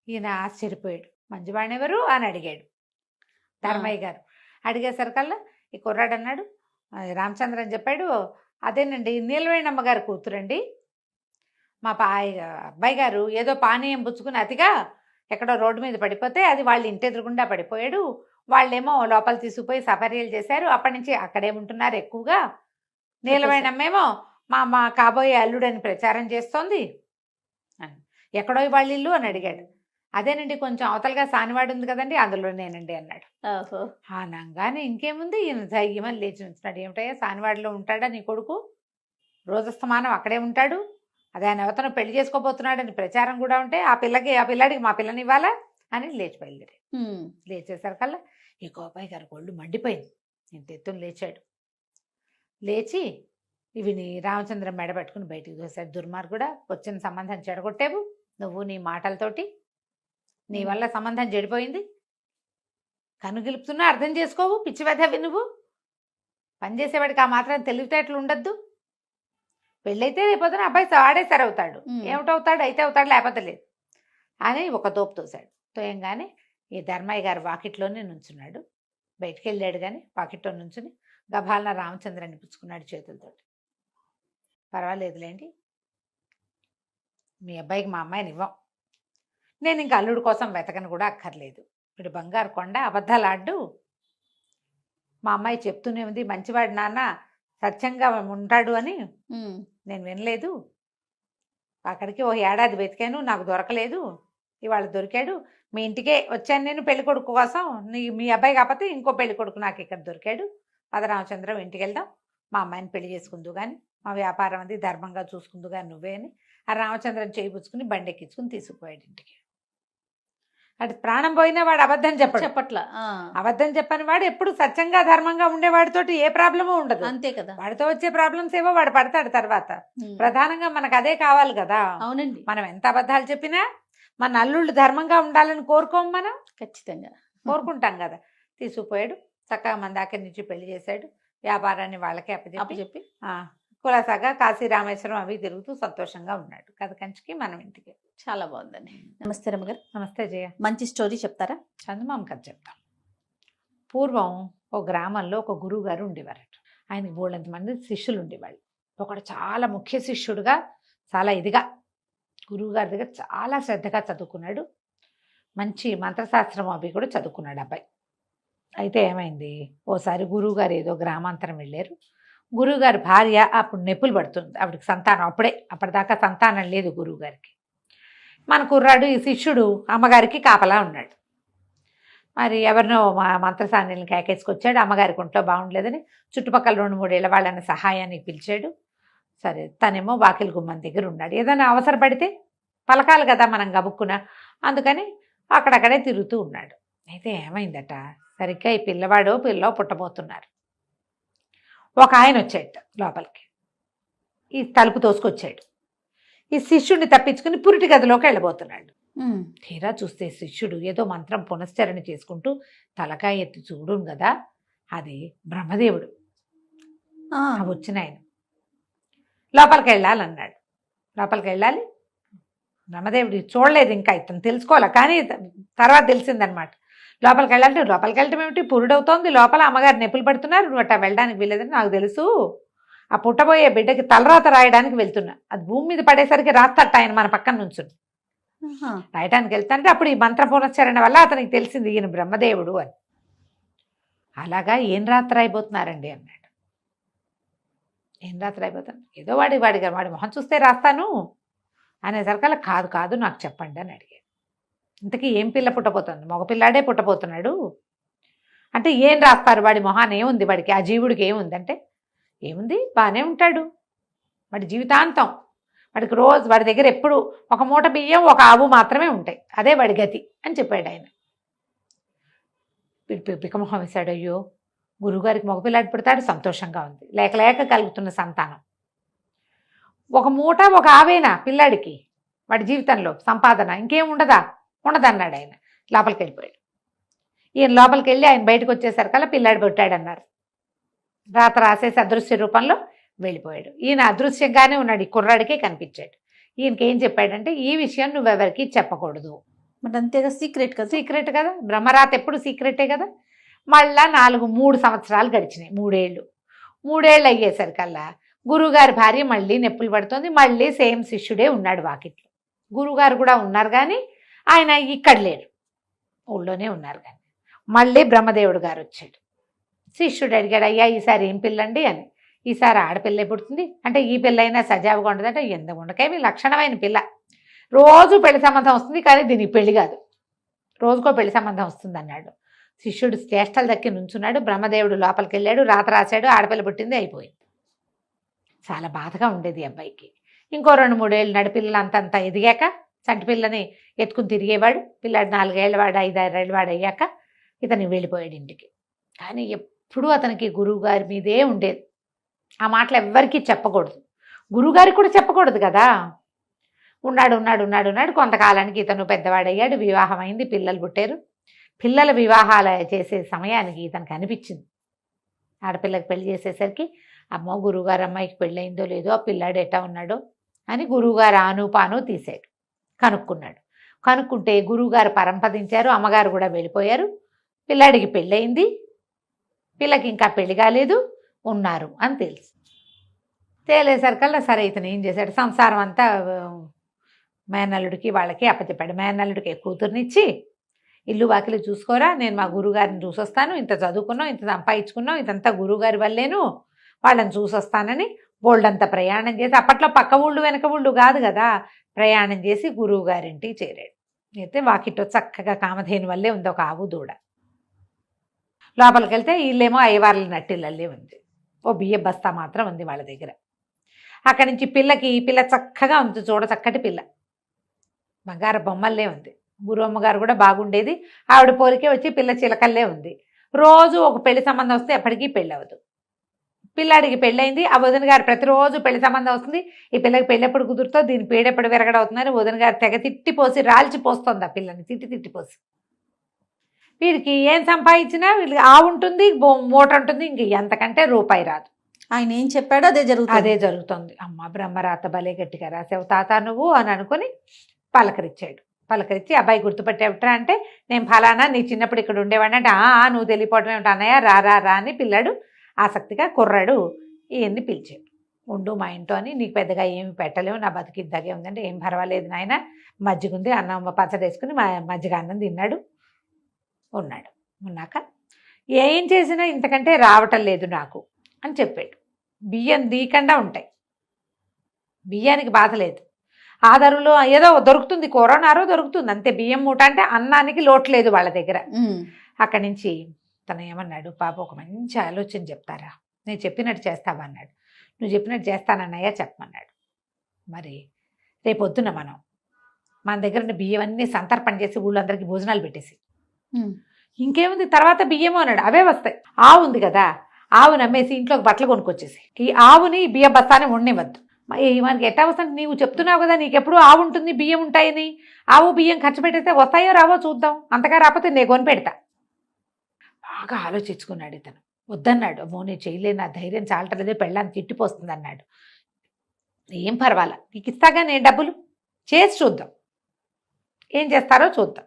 ఈయన ఆశ్చర్యపోయాడు. మంజువాణి ఎవరు అని అడిగాడు ధర్మయ్య గారు. అడిగేసరికల్లా ఈ కుర్రాడు అన్నాడు, రామచంద్రన్ చెప్పాడు, అదేనండి నీలవేణమ్మ గారి కూతురండి, మా అబ్బాయి గారు ఏదో పానీయం పుచ్చుకుని అతిగా ఎక్కడో రోడ్డు మీద పడిపోతే అది వాళ్ళ ఇంటి ఎదురుగుండా పడిపోయాడు, వాళ్ళేమో లోపల తీసుకుపోయి సపర్యలు చేశారు, అప్పటి నుంచి అక్కడే ఉంటున్నారు ఎక్కువగా, నీలవేణమ్మేమో మా కాబోయే అల్లుడని ప్రచారం చేస్తోంది అని. ఎక్కడో వాళ్ళ ఇల్లు అని అడిగాడు. అదేనండి కొంచెం అవతలగా సానివాడు ఉంది కదండి, అందులో నేనండి అన్నాడు. అనగానే ఇంకేముంది, ఈయన ధైర్యమని లేచి ఉంచున్నాడు. ఏమిటయ్యా సానివాడిలో ఉంటాడా నీ కొడుకు, రోజస్తమానం అక్కడే ఉంటాడు, అదే ఆయన ఎవతను పెళ్లి చేసుకోబోతున్నాడని ప్రచారం కూడా ఉంటే ఆ పిల్లాడికి మా పిల్లని ఇవ్వాలా అని లేచి బయలుదేరి. లేచేసరికల్లా ఈ గోపయ్య గారికి ఒళ్ళు మండిపోయింది. ఇంత ఎత్తున లేచాడు. లేచి ఇవి నీ రామచంద్రం మెడ పట్టుకుని బయటికి చూశాడు. దుర్మార్గుడా, వచ్చిన సంబంధం చెడగొట్టావు నువ్వు నీ మాటలతోటి, నీ వల్ల సంబంధం చెడిపోయింది, కనుగిలుపుతున్నా అర్థం చేసుకోవు, పిచ్చివెధవి నువ్వు, పనిచేసేవాడికి ఆ మాత్రం తెలివితేటలు ఉండద్దు, పెళ్ళైతే రేపొద్దున అబ్బాయి వాడే సరవుతాడు, ఏమిటవుతాడు అయితే అవుతాడు లేకపోతే లేదు అని ఒక తోపు తోశాడు. తోయంగానే ఈ ధర్మయ్య గారు వాకిట్లోనే నుంచున్నాడు. బయటికి వెళ్ళాడు కానీ వాకిట్లో నుంచుని గభాలన రామచంద్రాన్ని పుచ్చుకున్నాడు చేతులతోటి. పర్వాలేదులేండి, మీ అబ్బాయికి మా అమ్మాయిని ఇవ్వం, నేను ఇంకా అల్లుడు కోసం వెతకను కూడా అక్కర్లేదు, వీడు బంగారు కొండ, అబద్ధాలు ఆడ్డు, మా అమ్మాయి చెప్తూనే ఉంది మంచివాడు నాన్న సత్యంగా ఉంటాడు అని, నేను వినలేదు, అక్కడికి ఓ ఏడాది వెతికాను నాకు దొరకలేదు, ఇవాళ దొరికాడు, మీ ఇంటికే వచ్చాను నేను పెళ్లి కొడుకు కోసం, మీ అబ్బాయి కాకపోతే ఇంకో పెళ్లి కొడుకు నాకు ఇక్కడ దొరికాడు, రామచంద్రం ఇంటికి వెళ్దాం, మా అమ్మాయిని పెళ్లి చేసుకుందు కానీ మా వ్యాపారం అది ధర్మంగా చూసుకుందు కానీ నువ్వే అని ఆ రామచంద్రం చేయిపుచ్చుకుని బండెక్కించుకుని తీసుకుపోయాడు ఇంటికి. అటు ప్రాణం పోయినా వాడు అబద్ధం చెప్పట్లా, అబద్ధం చెప్పని వాడు ఎప్పుడు సత్యంగా ధర్మంగా ఉండేవాడితోటి ఏ ప్రాబ్లము ఉండదు. అంతే కదా, వాడితో వచ్చే ప్రాబ్లమ్స్ ఏవో వాడు పడతాడు తర్వాత. ప్రధానంగా మనకు అదే కావాలి కదా. అవునండి, మనం ఎంత అబద్ధాలు చెప్పినా మన అల్లుళ్ళు ధర్మంగా ఉండాలని కోరుకోము, మనం ఖచ్చితంగా కోరుకుంటాం కదా. తీసుకుపోయాడు, చక్కగా మన దగ్గర నుంచి పెళ్లి చేశాడు, వ్యాపారాన్ని వాళ్ళకే అప్పచెప్పి కులాసాగా కాశీ రామేశ్వరం అవి తిరుగుతూ సంతోషంగా ఉన్నాడు. కథ కంచికి మనం ఇంటికి. చాలా బాగుందండి. నమస్తే రమ్మగారు. నమస్తే జయ. మంచి స్టోరీ చెప్తారా? చందమామ కథ చెప్తాం. పూర్వం ఒక గ్రామంలో ఒక గురువు గారు ఉండేవారట. ఆయనకి బోళ్ళంత మంది శిష్యులు ఉండేవాళ్ళు. ఒకడు చాలా ముఖ్య శిష్యుడుగా చాలా ఇదిగా గురువు గారి దగ్గర చాలా శ్రద్ధగా చదువుకున్నాడు. మంచి మంత్రశాస్త్రం అవి కూడా చదువుకున్నాడు అబ్బాయి. అయితే ఏమైంది, ఓసారి గురువుగారు ఏదో గ్రామాంతరం వెళ్ళారు. గురువుగారి భార్య అప్పుడు నొప్పులు పడుతుంది, ఆవిడకి సంతానం అప్పటిదాకా సంతానం లేదు గురువుగారికి. మన కుర్రాడు ఈ శిష్యుడు అమ్మగారికి కాపలా ఉన్నాడు. మరి ఎవరినో మా మంత్రసాన్యులను కేకేసుకొచ్చాడు. అమ్మగారికి ఒంట్లో బాగుండలేదని చుట్టుపక్కల 2-3 ఏళ్ళ వాళ్ళని సహాయానికి పిలిచాడు. సరే, తనేమో వాకిలి గుమ్మం దగ్గర ఉన్నాడు. ఏదైనా అవసరపడితే పలకాలి కదా మనం గబుక్కున, అందుకని అక్కడక్కడే తిరుగుతూ ఉన్నాడు. అయితే ఏమైందట, సరిగ్గా ఈ పిల్లవాడో పిల్లో పుట్టబోతున్నారు. ఒక ఆయన వచ్చాడు లోపలికి, ఈ తలుపు తోసుకొచ్చాడు. ఈ శిష్యుడిని తప్పించుకుని పురిటి గదిలోకి వెళ్ళబోతున్నాడు. తీరా చూస్తే శిష్యుడు ఏదో మంత్రం పునశ్చరణ చేసుకుంటూ తలకాయ ఎత్తి చూడును కదా, అది బ్రహ్మదేవుడు. వచ్చిన ఆయన లోపలికి వెళ్ళాలన్నాడు. లోపలికి వెళ్ళాలి, బ్రహ్మదేవుడు చూడలేదు ఇంకా, ఇతను తెలుసుకోవాలి, కానీ తర్వాత తెలిసిందనమాట. లోపలికి వెళ్ళాలంటే లోపలికి వెళ్ళటం ఏమిటి, పురుడవుతోంది లోపల, అమ్మగారు నొప్పులు పడుతున్నారు, నువ్వు అట్టా వెళ్ళడానికి వెళ్ళేదని నాకు తెలుసు. ఆ పుట్టబోయే బిడ్డకి తలరాత రాయడానికి వెళ్తున్నా, అది భూమి మీద పడేసరికి రాస్తట ఆయన మన పక్కన నుంచుని రాయటానికి వెళ్తాంటే అప్పుడు ఈ మంత్ర పునశ్చరణ వల్ల అతనికి తెలిసింది ఈయన బ్రహ్మదేవుడు అని. అలాగా ఏం రాత్రి అయిపోతున్నారండి అన్నాడు. ఏం రాత్రి అయిపోతాను, ఏదో వాడి మొహం చూస్తే రాస్తాను అనేసరికల్లా కాదు కాదు నాకు చెప్పండి అని అడిగాడు. ఇంతకీ ఏం పిల్ల పుట్టబోతుంది, మగపిల్లాడే పుట్టబోతున్నాడు అంటే ఏం రాస్తారు, వాడి మొహాన్ని ఏముంది, వాడికి ఆ జీవుడికి ఏముంది అంటే, ఏముంది బాగానే ఉంటాడు, వాడి జీవితాంతం, వాడికి రోజు వాడి దగ్గర ఎప్పుడు 1 మూట బియ్యం 1 ఆవు మాత్రమే ఉంటాయి, అదే వాడి గతి అని చెప్పాడు ఆయన. పికమొహం వేశాడు. అయ్యో, గురువుగారికి మగపిల్లాడి పుడతాడు, సంతోషంగా ఉంది, లేక లేక కలుగుతున్న సంతానం. 1 మూట 1 ఆవేనా పిల్లాడికి వాడి జీవితంలో సంపాదన, ఇంకేం ఉండదన్నాడు ఆయన. లోపలికి వెళ్ళిపోయాడు. ఈయన లోపలికి వెళ్ళి ఆయన బయటకు వచ్చేసరికల్లా పిల్లాడు పుట్టాడన్నారు. రాత రాసేసి అదృశ్య రూపంలో వెళ్ళిపోయాడు. ఈయన అదృశ్యంగానే ఉన్నాడు, ఈ కుర్రాడికే కనిపించాడు. ఈయనకి ఏం చెప్పాడంటే, ఈ విషయం నువ్వెవరికి చెప్పకూడదు. మరి అంతేగా, సీక్రెట్ కదా. సీక్రెట్ కదా, బ్రహ్మరాత ఎప్పుడు సీక్రెటే కదా. మళ్ళా 3 సంవత్సరాలు గడిచినాయి, 3 ఏళ్ళు. 3 ఏళ్ళు అయ్యేసరికల్లా గురువుగారి భార్య మళ్ళీ నొప్పులు పడుతుంది. మళ్ళీ సేమ్ శిష్యుడే ఉన్నాడు వాకిట్లో. గురువుగారు కూడా ఉన్నారు కానీ ఆయన ఇక్కడ లేరు, ఊళ్ళోనే ఉన్నారు. కానీ మళ్ళీ బ్రహ్మదేవుడు గారు వచ్చాడు. శిష్యుడు అడిగాడు, అయ్యా ఈసారి ఏం పిల్లండి అని. ఈసారి ఆడపిల్లే పుడుతుంది అంటే, ఈ పిల్లైనా సజావుగా ఉండదంటే, ఎందుకు ఉండకేమి లక్షణమైన పిల్ల, రోజు పెళ్లి సంబంధం వస్తుంది కానీ దీనికి పెళ్లి కాదు, రోజుకో పెళ్లి సంబంధం వస్తుంది అన్నాడు. శిష్యుడు చేష్టలు దక్కి నుంచున్నాడు. బ్రహ్మదేవుడు లోపలికి వెళ్ళాడు, రాత రాశాడు, ఆడపిల్ల పుట్టింది, అయిపోయింది. చాలా బాధగా ఉండేది అబ్బాయికి. ఇంకో 2-3 ఏళ్ళు నడిపిల్లలు అంతంతా ఎదిగాక చంటి పిల్లని ఎత్తుకుని తిరిగేవాడు. పిల్లాడు 4 ఏళ్ళ వాడు, 5-6 ఏళ్ళ వాడు అయ్యాక ఇతను వెళ్ళిపోయాడు ఇంటికి. కానీ ఎప్పుడూ అతనికి గురువుగారి మీదే ఉండేది. ఆ మాటలు ఎవ్వరికీ చెప్పకూడదు, గురువుగారికి కూడా చెప్పకూడదు కదా. ఉన్నాడు. కొంతకాలానికి ఇతను పెద్దవాడయ్యాడు, వివాహం అయింది, పిల్లలు పుట్టారు. పిల్లల వివాహాలు చేసే సమయానికి ఇతనికి అనిపించింది, ఆడపిల్లకి పెళ్లి చేసేసరికి, అమ్మో గురువుగారు అమ్మాయికి పెళ్ళయిందో లేదో, ఆ పిల్లాడు ఎట్టా ఉన్నాడో అని గురువుగారు ఆనుపాను తీశాడు. కనుక్కుంటే గురువుగారు పరంపదించారు, అమ్మగారు కూడా వెళ్ళిపోయారు. పిల్లాడికి పెళ్ళయింది, పిల్లకి ఇంకా పెళ్లి కాలేదు, ఉన్నారు అని తెలుసు. తేలేసరికల్లా సరే ఇతను ఏం చేశాడు, సంసారం అంతా మేనల్లుడికి వాళ్ళకి అప్పచెప్పాడు. మేనల్లుడికి కూతుర్నిచ్చి, ఇల్లు వాకిలి చూసుకోరా, నేను మా గురువుగారిని చూసొస్తాను, ఇంత చదువుకున్నాం, ఇంత సంపాదించుకున్నాం, ఇదంతా గురువుగారి వల్లేను, వాళ్ళని చూసొస్తానని బోల్డంత ప్రయాణం చేసి, అప్పట్లో పక్క ఊళ్ళు వెనక ఊళ్ళు కాదు కదా, ప్రయాణం చేసి గురువుగారింటికి చేరాడు. అయితే వాకిట్లో చక్కగా కామధేను వల్లే ఉంది ఒక ఆవు దూడ. లోపలికి వెళ్తే ఇల్లేమో అయ్యవార్ల నట్టిల్లే ఉంది, ఓ బియ్య బస్తా మాత్రం ఉంది వాళ్ళ దగ్గర. అక్కడి నుంచి పిల్ల చక్కగా ఉంది, చూడ చక్కటి పిల్ల, బంగారు బొమ్మల్లే ఉంది. గురువమ్మగారు కూడా బాగుండేది, ఆవిడ పోలికే వచ్చి పిల్ల చిలకల్లే ఉంది. రోజు ఒక పెళ్లి సంబంధం వస్తే ఎప్పటికీ పెళ్ళి అవ్వదు. పిల్లాడికి పెళ్ళయింది, ఆ వదిన గారు ప్రతిరోజు పెళ్లి సంబంధం వస్తుంది, ఈ పిల్లకి పెళ్ళెప్పుడు కుదురుతో, దీని పేడెప్పుడు విరగడవుతుందని వదిన గారు తెగ తిట్టిపోసి రాల్చిపోస్తుంది ఆ పిల్లని, తిట్టిపోసి. వీడికి ఏం సంపాదించినా వీళ్ళకి ఆవు ఉంటుంది, మూట ఉంటుంది, ఇంక ఎంతకంటే రూపాయి రాదు. ఆయన ఏం చెప్పాడో అదే జరుగుతుంది. అమ్మ బ్రహ్మరాత భలే గట్టిగా రాసావు తాత నువ్వు అని అనుకుని పలకరించి, అబ్బాయి గుర్తుపట్టేవిట్రా అంటే, నేను ఫలానా నీ చిన్నప్పుడు ఇక్కడ ఉండేవాడిని అంటే, నువ్వు తెలియపోవడం ఏమిటి అన్నయ్య, రా అని పిల్లాడు ఆసక్తిగా కుర్రాడు ఈయన్ని పిలిచాడు. ఉండు మా ఇంట్లో అని, నీకు పెద్దగా ఏమి పెట్టలేవు, నా బతికిద్దాగే ఉందంటే, ఏం పర్వాలేదు నాయన, మజ్జిగ ఉంది, అన్నం పచ్చడి వేసుకుని మజ్జిగ అన్నం తిన్నాడు. ఉన్నాక ఏం చేసినా ఇంతకంటే రావటం లేదు నాకు అని చెప్పాడు. బియ్యం దీకుండా ఉంటాయి, బియ్యానికి బాధ లేదు. ఆ ధరలో ఏదో దొరుకుతుంది, కూరనారో దొరుకుతుంది అంతే. బియ్యం మూట అంటే అన్నానికి లోటు లేదు వాళ్ళ దగ్గర. అక్కడి నుంచి తను ఏమన్నాడు, పాప ఒక మంచి ఆలోచన చెప్తారా, నేను చెప్పినట్టు చేస్తావా అన్నాడు. నువ్వు చెప్పినట్టు చేస్తానన్నయ్య చెప్పమన్నాడు. మరి రేపొద్దున మన దగ్గర ఉన్న బియ్యం అన్నీ సంతర్పణ చేసి ఊళ్ళందరికీ భోజనాలు పెట్టేసి ఇంకేముంది తర్వాత బియ్యము అన్నాడు, అవే వస్తాయి. ఆవు ఉంది కదా, ఆవును అమ్మేసి ఇంట్లోకి బట్టలు కొనుక్కొచ్చేసి ఈ ఆవుని బియ్య బస్తాన్ని ఉండనివ్వద్దు. మనకి ఎట్టా వస్తుంది, నీవు చెప్తున్నావు కదా నీకెప్పుడు ఆవు ఉంటుంది బియ్యం ఉంటాయని. ఆవు బియ్యం ఖర్చు పెట్టేస్తే వస్తాయో రావో చూద్దాం, అంతగా రాకపోతే నేను కొని పెడతా. బాగా ఆలోచించుకున్నాడు ఇతను. వద్దన్నాడు, అమ్మో నేను చేయలేను, నా ధైర్యం చాలటలేదే, పెళ్ళాన్ని తిట్టిపోస్తుంది అన్నాడు. ఏం పర్వాలా, నీకు ఇస్తాగా నేను డబ్బులు, చేసి చూద్దాం, ఏం చేస్తారో చూద్దాం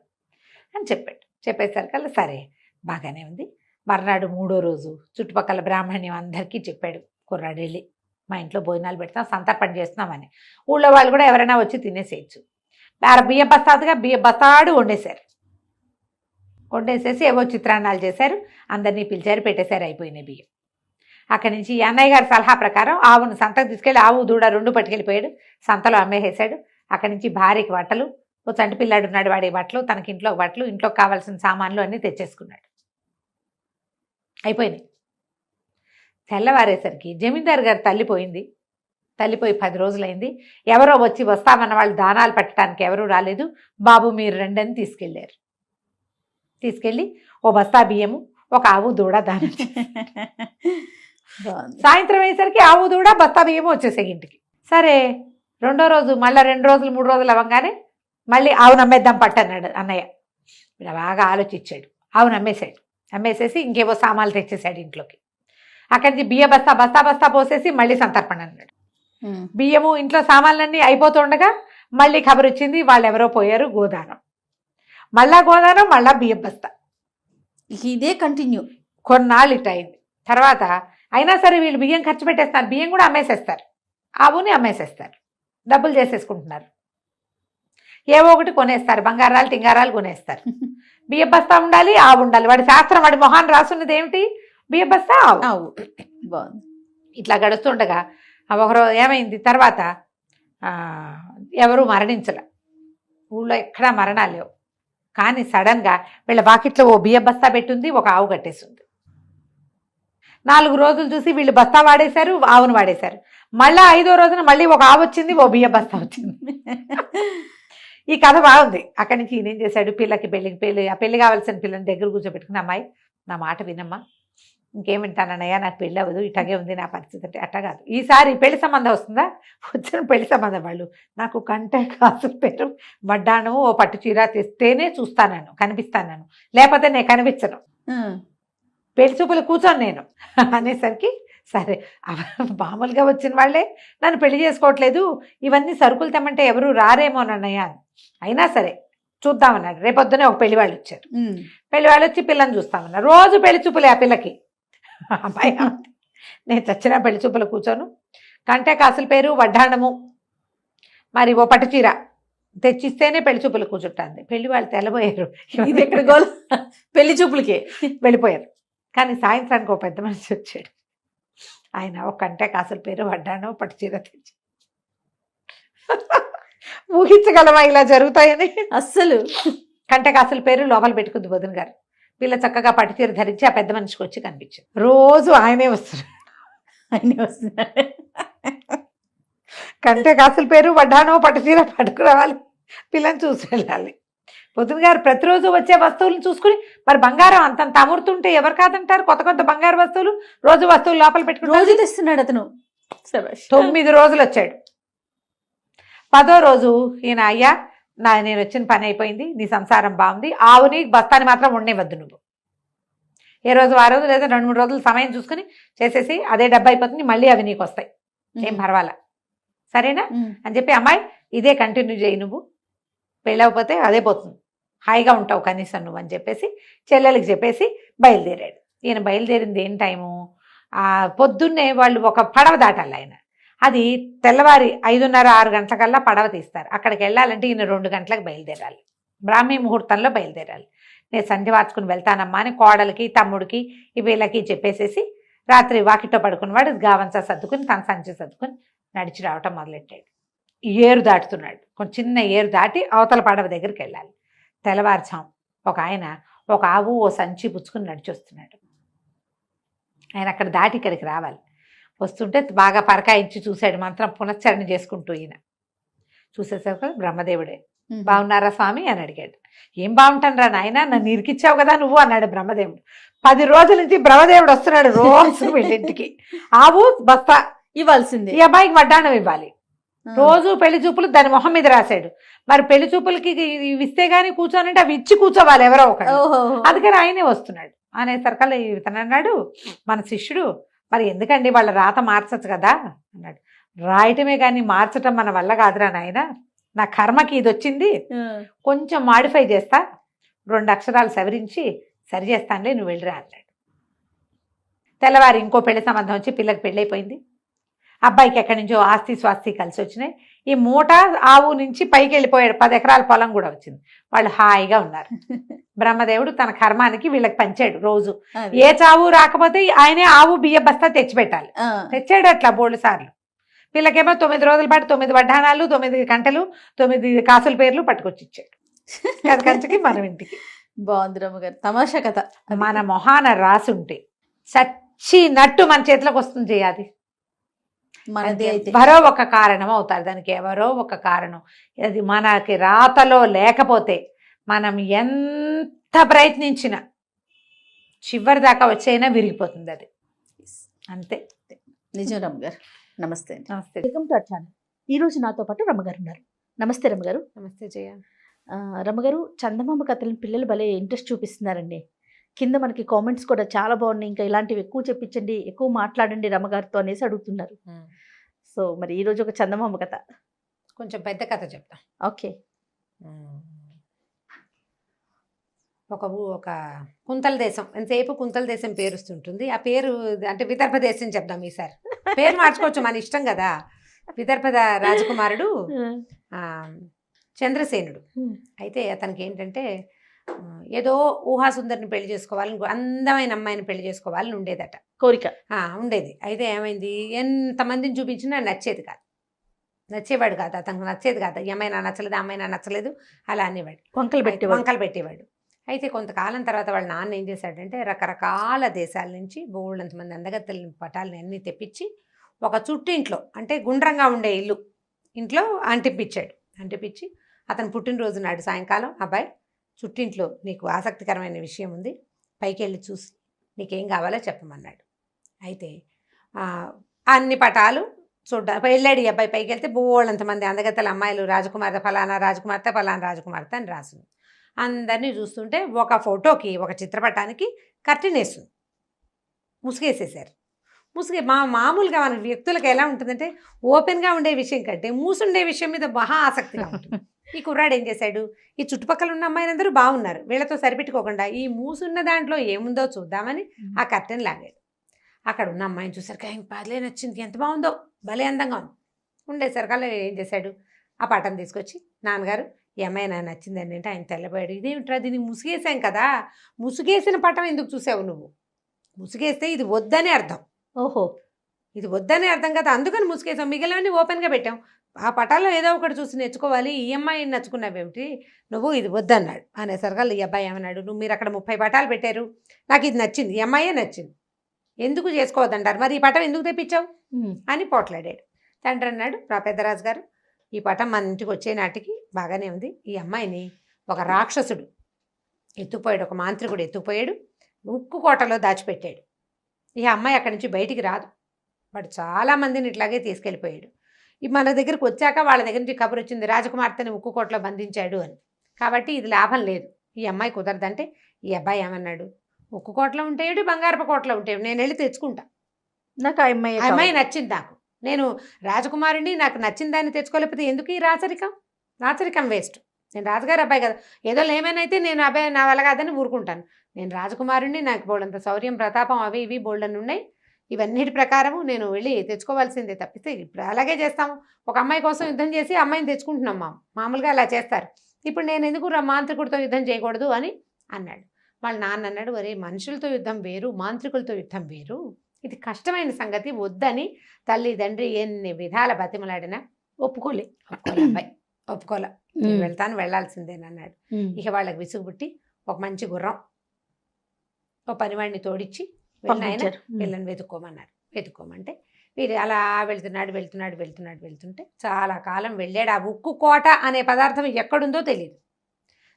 అని చెప్పాడు. చెప్పేసరికల్లా సరే బాగానే ఉంది. మర్నాడు 3వ రోజు చుట్టుపక్కల బ్రాహ్మణ్యం అందరికీ చెప్పాడు, కుర్రాడు వెళ్ళి మా ఇంట్లో భోజనాలు పెడతాం, సంతర్పణ చేస్తున్నామని. ఊళ్ళో వాళ్ళు కూడా ఎవరైనా వచ్చి తినేసేయచ్చు. బియ్య బస్తాదుగా బియ్య బస్తాడు వండేసేసి ఏవో చిత్రాన్నాలు చేశారు, అందరినీ పిలిచారు, పెట్టేశారు, అయిపోయినాయి బియ్యం. అక్కడి నుంచి అన్నయ్య గారి సలహా ప్రకారం ఆవును సంతకు తీసుకెళ్ళి ఆవు దూడ 2 పట్టుకెళ్ళిపోయాడు, సంతలో అమ్మేసేసాడు. అక్కడి నుంచి భార్యకి బట్టలు, ఓ చంటి పిల్లాడు ఉన్నాడు, వాడి బట్టలు, తనకి ఇంట్లో బట్టలు, ఇంట్లోకి కావాల్సిన సామాన్లు అన్నీ తెచ్చేసుకున్నాడు. అయిపోయినాయి. తెల్లవారేసరికి జమీందారు గారు తల్లిపోయింది. తల్లిపోయి 10 రోజులైంది. ఎవరో వచ్చి వస్తామన్న వాళ్ళు దానాలు పెట్టడానికి ఎవరూ రాలేదు. బాబు మీరు రండి అని తీసుకెళ్ళారు. తీసుకెళ్ళి ఓ బస్తా బియ్యము, ఒక ఆవు దూడ దానం. సాయంత్రం అయ్యేసరికి ఆవు దూడ బస్తా బియ్యము వచ్చేసాయి ఇంటికి. సరే 2వ రోజు మళ్ళీ 2 రోజులు 3 రోజులు అవ్వగానే మళ్ళీ ఆవును అమ్మేద్దాం పట్టన్నాడు అన్నయ్య. ఇలా బాగా ఆలోచించాడు, ఆవును అమ్మేశాడు. అమ్మేసేసి ఇంకేవో సామాన్లు తెచ్చేసాడు ఇంట్లోకి. అక్కడి నుంచి బియ్య బస్తా పోసేసి మళ్ళీ సంతర్పణ అన్నాడు. బియ్యము ఇంట్లో సామాన్లన్నీ అయిపోతుండగా మళ్ళీ ఖబర్ వచ్చింది, వాళ్ళు ఎవరో పోయారు, గోదానం. మళ్ళా బియ్యం బస్తా. ఇదే కంటిన్యూ కొన్నాళ్ళు ఇట్ అయింది. తర్వాత అయినా సరే వీళ్ళు బియ్యం ఖర్చు పెట్టేస్తారు, బియ్యం కూడా అమ్మేసేస్తారు, ఆవుని అమ్మేసేస్తారు, డబ్బులు చేసేసుకుంటున్నారు. ఏవో ఒకటి కొనేస్తారు, బంగారాలు టింగారాలు కొనేస్తారు. బియ్య బస్తా ఉండాలి, ఆవు ఉండాలి. వాడి శాస్త్రం, వాడి మొహాన్ని రాసున్నది ఏమిటి, బియ్య బస్తా ఆవు. బాగుంది. ఇట్లా గడుస్తుండగా ఒకరు ఏమైంది, తర్వాత ఎవరు మరణించలే, ఊళ్ళో ఎక్కడా మరణాలు లేవు. కానీ సడన్గా వీళ్ళ బాకిట్లో ఓ బియ్య బస్తా పెట్టుంది, ఒక ఆవు కట్టేసింది. 4 రోజులు చూసి వీళ్ళు బస్తా వాడేశారు, ఆవును వాడేశారు. మళ్ళీ 5వ రోజున మళ్ళీ ఒక ఆవు వచ్చింది, ఓ బియ్య బస్తా వచ్చింది. ఈ కథ బాగుంది. అక్కడి నుంచి ఈయన ఏం చేశాడు, ఆ పెళ్లి కావాల్సిన పిల్లని దగ్గర కూర్చోబెట్టుకుని, అమ్మాయి నా మాట వినమ్మా, ఇంకేం వింటానన్నయ్యా, నాకు పెళ్ళి అవ్వదు, ఇట్లాగే ఉంది నా పరిస్థితి అంటే. అట్లా కాదు, ఈసారి పెళ్లి సంబంధం వస్తుందా, వచ్చిన పెళ్లి సంబంధం వాళ్ళు నాకు కంటే కాసులు పేరు వడ్డాను ఓ పట్టు చీర తెస్తేనే చూస్తాను, కనిపిస్తాను, లేకపోతే నేను కనిపించను, పెళ్లి చూపులు కూర్చొని నేను అనేసరికి సరే మామూలుగా వచ్చిన వాళ్ళే నన్ను పెళ్లి చేసుకోవట్లేదు, ఇవన్నీ సరుకులు తెమ్మంటే ఎవరు రారేమోనన్నయ్య, అయినా సరే చూద్దామన్నాడు. రేపొద్దునే ఒక పెళ్లి వాళ్ళు వచ్చారు. పెళ్లి వాళ్ళు వచ్చి పిల్లని చూస్తామన్నారు. రోజు పెళ్లి చూపులే ఆ పిల్లకి. అమ్మాయి నేను చచ్చిన పెళ్లి చూపులు కూర్చోను, కంటే కాసుల పేరు వడ్డాణము మరి ఓ పట్టు చీర తెచ్చిస్తేనే పెళ్లి చూపులు కూర్చుంటాంది. పెళ్లి వాళ్ళు తెల్లబోయారు, ఇది ఎక్కడ గోల్, పెళ్లి చూపులకే వెళ్ళిపోయారు. కానీ సాయంత్రానికి ఒక పెద్ద మనిషి వచ్చాడు. ఆయన ఒక కంటే కాసుల పేరు వడ్డాను పట్టు చీర తెచ్చి. ఊహించగలమా ఇలా జరుగుతాయని? అస్సలు. కంటే కాసుల పేరు లోపల పెట్టుకుంది వదిన గారు. పిల్ల చక్కగా పట్టు చీర ధరించి ఆ పెద్ద మనిషికి వచ్చి కనిపించింది. రోజు ఆయనే వస్తున్నాడు. కంటే కాసుల పేరు వడ్డానో పట్టు చీర పట్టుకురావాలి, పిల్లని చూసి వెళ్ళాలి. వదిన గారు ప్రతిరోజు వచ్చే వస్తువులను చూసుకుని, మరి బంగారం అంతంత అమరుతుంటే ఎవరు కాదంటారు? కొత్త బంగారు వస్తువులు, రోజు వస్తువులు లోపల పెట్టుకుని రోజు తెస్తున్నాడు అతను. 9 రోజులు వచ్చాడు. 10వ రోజు ఈయన, అయ్యా నేను వచ్చిన పని అయిపోయింది, నీ సంసారం బాగుంది, ఆవుని బస్తాని మాత్రం ఉండనివద్దు నువ్వు. ఏ రోజు ఆ రోజు లేదా 2-3 రోజులు సమయం చూసుకుని చేసేసి అదే డబ్బు అయిపోతుంది, మళ్ళీ అవి నీకు వస్తాయి, ఏం పర్వాలా, సరేనా అని చెప్పి, అమ్మాయి ఇదే కంటిన్యూ చేయి, నువ్వు పెళ్ళవకపోతే అదే పోతుంది, హాయిగా ఉంటావు కనీసం నువ్వు అని చెప్పేసి చెల్లెలకి చెప్పేసి బయలుదేరాడు. ఈయన బయలుదేరింది ఏం టైము, పొద్దున్నే వాళ్ళు ఒక పడవ దాటాలి. ఆయన అది తెల్లవారి 5:30-6 గంటలకల్లా పడవ తీస్తారు. అక్కడికి వెళ్ళాలంటే ఈయన 2 గంటలకు బయలుదేరాలి, బ్రాహ్మీ ముహూర్తంలో బయలుదేరాలి. నేను సంధ్య వార్చుకుని వెళ్తానమ్మా అని కోడలికి తమ్ముడికి వీళ్ళకి చెప్పేసేసి రాత్రి వాకిట్లో పడుకున్నవాడు గావంచా సర్దుకుని తన సంచి సర్దుకుని నడిచి రావటం మొదలెట్టాడు. ఏరు దాటుతున్నాడు, కొంచెం చిన్న ఏరు దాటి అవతల పడవ దగ్గరికి వెళ్ళాలి. తెల్లవారుజాం ఒక ఆయన ఒక ఆవు ఓ సంచి పుచ్చుకుని నడిచి వస్తున్నాడు. ఆయన అక్కడ దాటి ఇక్కడికి రావాలి. వస్తుంటే బాగా పరకాయించి చూశాడు, మంత్రం పునశ్చరణ చేసుకుంటూ. ఈయన చూసేసరికి బ్రహ్మదేవుడే. బాగున్నారా స్వామి అని అడిగాడు. ఏం బాగుంటాను రా నాయన, నన్ను ఇరికిచ్చావు కదా నువ్వు అన్నాడు బ్రహ్మదేవుడు. 10 రోజుల నుంచి బ్రహ్మదేవుడు వస్తున్నాడు రోజు వీళ్ళింటికి. ఆవు బస్తా ఇవ్వాల్సింది, ఈ అబ్బాయికి వడ్డాణం ఇవ్వాలి. రోజు పెళ్లి చూపులు దాని మొహం మీద రాశాడు. మరి పెళ్లి చూపులకి ఇవి ఇస్తే గానీ కూర్చోనంటే అవి ఇచ్చి కూర్చోవాలి ఎవరో ఒకరు. అందుకని ఆయనే వస్తున్నాడు. అనేసరికల్లా ఇతను అన్నాడు, మన శిష్యుడు, మరి ఎందుకండి వాళ్ళ రాత మార్చచ్చు కదా అన్నాడు. రాయటమే కానీ మార్చటం మన వల్ల కాదురా నాయన, నా కర్మకి ఇది వచ్చింది, కొంచెం మాడిఫై చేస్తా, 2 అక్షరాలు సవరించి సరి చేస్తానులే, నువ్వు వెళ్ళిరా అన్నాడు. తెల్లవారి ఇంకో పెళ్లి సంబంధం వచ్చి పిల్లకి పెళ్ళైపోయింది. అబ్బాయికి ఎక్కడి నుంచో ఆస్తి స్వాస్తి కలిసి వచ్చినాయి. ఈ మూట ఆవు నుంచి పైకి వెళ్ళిపోయాడు. 10 ఎకరాల పొలం కూడా వచ్చింది. వాళ్ళు హాయిగా ఉన్నారు. బ్రహ్మదేవుడు తన కర్మానికి వీళ్ళకి పంచాడు. రోజు ఏ చావు రాకపోతే ఆయనే ఆవు బియ్య బస్తా తెచ్చిపెట్టాలి. తెచ్చాడు అట్లా 3 సార్లు. వీళ్ళకేమో 9 రోజుల పాటు 9 వడ్డాణాలు, 9 గంటలు, 9 కాసుల పేర్లు పట్టుకొచ్చి ఇచ్చాడు. అది కంచకి మనం ఇంటికి. బాగుంది రమ్మగారు, తమాషా కథ. మన మొహాన రాసుంటే చచ్చినట్టు మన చేతిలోకి వస్తుంది అది. మనది అయితే ఎవరో ఒక కారణం అవుతారు దానికి, ఎవరో ఒక కారణం. అది మనకి రాతలో లేకపోతే మనం ఎంత ప్రయత్నించినా చివరి దాకా వచ్చైనా విరిగిపోతుంది అది. అంతే. నిజం రమ్మగారు. నమస్తే. నమస్తే. Welcome to our channel. ఈ రోజు నాతో పాటు రమ్మగారు ఉన్నారు. నమస్తే రమ్మగారు. నమస్తే జయ. రమ్మగారు, చందమామ కథలను పిల్లలు భలే ఇంట్రెస్ట్ చూపిస్తున్నారండి. కింద మనకి కామెంట్స్ కూడా చాలా బాగున్నాయి. ఇంకా ఇలాంటివి ఎక్కువ చెప్పించండి, ఎక్కువ మాట్లాడండి రమ్మగారితో అనేసి అడుగుతున్నారు. సో మరి ఈరోజు ఒక చందమామ కథ, కొంచెం పెద్ద కథ చెప్తా. ఓకే. ఒక కుంతల దేశం, ఎంతసేపు కుంతల దేశం పేరుస్తుంటుంది. ఆ పేరు అంటే విదర్భ దేశం చెప్దాం ఈసారి. పేరు మార్చుకోవచ్చు, మన ఇష్టం కదా. విదర్భ రాజకుమారుడు చంద్రసేనుడు. అయితే అతనికి ఏంటంటే ఏదో ఊహాసుందరిని పెళ్లి చేసుకోవాలని, అందమైన అమ్మాయిని పెళ్లి చేసుకోవాలని ఉండేదట, కోరిక ఉండేది. అయితే ఏమైంది, ఎంతమందిని చూపించినా నచ్చేది కాదు, నచ్చేవాడు కాదు, అతనికి నచ్చేది కాదు. ఏమైనా నచ్చలేదు, అమ్మాయినా నచ్చలేదు, అలా అనేవాడు, వంకలు పెట్టేవాడు. అయితే కొంతకాలం తర్వాత వాళ్ళ నాన్న ఏం చేశాడంటే రకరకాల దేశాల నుంచి బోళ్ళంతమంది అందగత్తెల పటాలని అన్నీ తెప్పించి ఒక చుట్టింట్లో, అంటే గుండ్రంగా ఉండే ఇంట్లో అంటిపించాడు. అంటిపించి అతను పుట్టినరోజు నాడు సాయంకాలం, అబ్బాయి చుట్టింట్లో నీకు ఆసక్తికరమైన విషయం ఉంది, పైకి వెళ్ళి చూసి నీకేం కావాలో చెప్పమన్నాడు. అయితే అన్ని పటాలు చూడ్డానికి వెళ్ళాడు ఈ అబ్బాయి. పైకి వెళ్తే బోళ్ళంతమంది అందగత్తెల అమ్మాయిలు, రాజకుమార్తె ఫలానా రాజకుమార్తె, ఫలానా రాజకుమార్తె అని రాసింది. అందరినీ చూస్తుంటే ఒక ఫోటోకి, ఒక చిత్రపటానికి కర్టెన్ వేస్తుంది, ముసుగేసేసారు. మామూలుగా మన వ్యక్తులకు ఎలా ఉంటుందంటే ఓపెన్గా ఉండే విషయం కంటే మూసుండే విషయం మీద మహా ఆసక్తిగా ఉంటుంది. ఈ కుర్రాడు ఏం చేశాడు, ఈ చుట్టుపక్కల ఉన్న అమ్మాయిలందరూ బాగున్నారు, వీళ్ళతో సరిపెట్టుకోకుండా ఈ మూసున్న దాంట్లో ఏముందో చూద్దామని ఆ కర్టెన్ లాగాడు. అక్కడ ఉన్న అమ్మాయిని చూసరికి ఆయన భలే నచ్చింది, ఎంత బాగుందో, భలే అందంగా ఉంది. ఉండేసరికల్లా ఏం చేశాడు, ఆ పటం తీసుకొచ్చి, నాన్నగారు ఈ అమ్మాయి నాకు నచ్చిందండి అంటే ఆయన తెల్లబోయాడు. ఇదేమిట్రా, దీన్ని ముసుగేసాం కదా, ముసుగేసిన పటం ఎందుకు చూసావు నువ్వు, ముసుగేస్తే ఇది వద్దని అర్థం. ఓహో, ఇది వద్దని అర్థం కదా, అందుకని ముసుగేసాం, మిగిలినవన్నీ ఓపెన్గా పెట్టాం. ఆ పటాల్లో ఏదో ఒకటి చూసి నేర్చుకోవాలి, ఈ అమ్మాయి నచ్చుకున్నావేమిటి నువ్వు, ఇది వద్దన్నాడు. అనేసరికల్లా ఈ అబ్బాయి ఏమన్నాడు, మీరు అక్కడ 30 పటాలు పెట్టారు, నాకు ఇది నచ్చింది, ఈ అమ్మాయే నచ్చింది, ఎందుకు చేసుకోవద్దంటారు, మరి ఈ పటం ఎందుకు తెప్పించావు అని పోట్లాడాడు. తండ్రి అన్నాడు, పెద్దరాజు గారు, ఈ పటం మన ఇంటికి వచ్చే నాటికి బాగానే ఉంది, ఈ అమ్మాయిని ఒక రాక్షసుడు ఎత్తుపోయాడు, ఒక మాంత్రికుడు ఎత్తుపోయాడు, ఉక్కు కోటలో దాచిపెట్టాడు. ఈ అమ్మాయి అక్కడి నుంచి బయటికి రాదు, వాడు చాలామందిని ఇట్లాగే తీసుకెళ్ళిపోయాడు. మన దగ్గరికి వచ్చాక వాళ్ళ దగ్గర నుంచి కబురు వచ్చింది, రాజకుమార్తెని ఉక్కు కోటలో బంధించాడు అని. కాబట్టి ఇది లాభం లేదు, ఈ అమ్మాయి కుదరదంటే ఈ అబ్బాయి ఏమన్నాడు, ఉక్కు కోటలో ఉంటేడు, బంగారపు కోటలో ఉంటేడు, నేను వెళ్ళి తెచ్చుకుంటా, నాకు ఆ అమ్మాయి నచ్చింది, నాకు నేను రాజకుమారుని, నాకు నచ్చిన దాన్ని తెచ్చుకోలేకపోతే ఎందుకు ఈ రాచరికం వేస్ట్. నేను రాజుగారి అబ్బాయి కదా, ఏదో ఏమైనా నేను అబ్బాయి నా వల్ల కాదని ఊరుకుంటాను. నేను రాజకుమారుని, నాకు బోల్డంత శౌర్యం ప్రతాపం అవి ఇవి బోల్డన్ ఉన్నాయి, ఇవన్నిటి ప్రకారము నేను వెళ్ళి తెచ్చుకోవాల్సిందే తప్పిస్తే ఇప్పుడు అలాగే చేస్తాము. ఒక అమ్మాయి కోసం యుద్ధం చేసి అమ్మాయిని తెచ్చుకుంటున్నాం, మామూలుగా అలా చేస్తారు. ఇప్పుడు నేను ఎందుకు మాంత్రికుడితో యుద్ధం చేయకూడదు అని అన్నాడు. వాళ్ళ నాన్న అన్నాడు, ఒరే మనుషులతో యుద్ధం వేరు, మాంత్రికులతో యుద్ధం వేరు, ఇది కష్టమైన సంగతి, వద్దని తల్లి తండ్రి ఎన్ని విధాల బతిమలాడినా ఒప్పుకోలే. ఒప్పుకోలే అబ్బాయి, ఒప్పుకోలే. నేను వెళ్తాను, వెళ్ళాల్సిందేనన్నాడు. ఇక వాళ్ళకి విసుగు పుట్టి ఒక మంచి గుర్రం, ఓ పనివాడిని తోడిచ్చి వెళ్ళిన వీళ్ళని వెతుక్కోమన్నారు. వెతుక్కోమంటే వీడు అలా వెళ్తుంటే చాలా కాలం వెళ్ళాడు. ఆ ఉక్కు కోట అనే పదార్థం ఎక్కడుందో తెలియదు,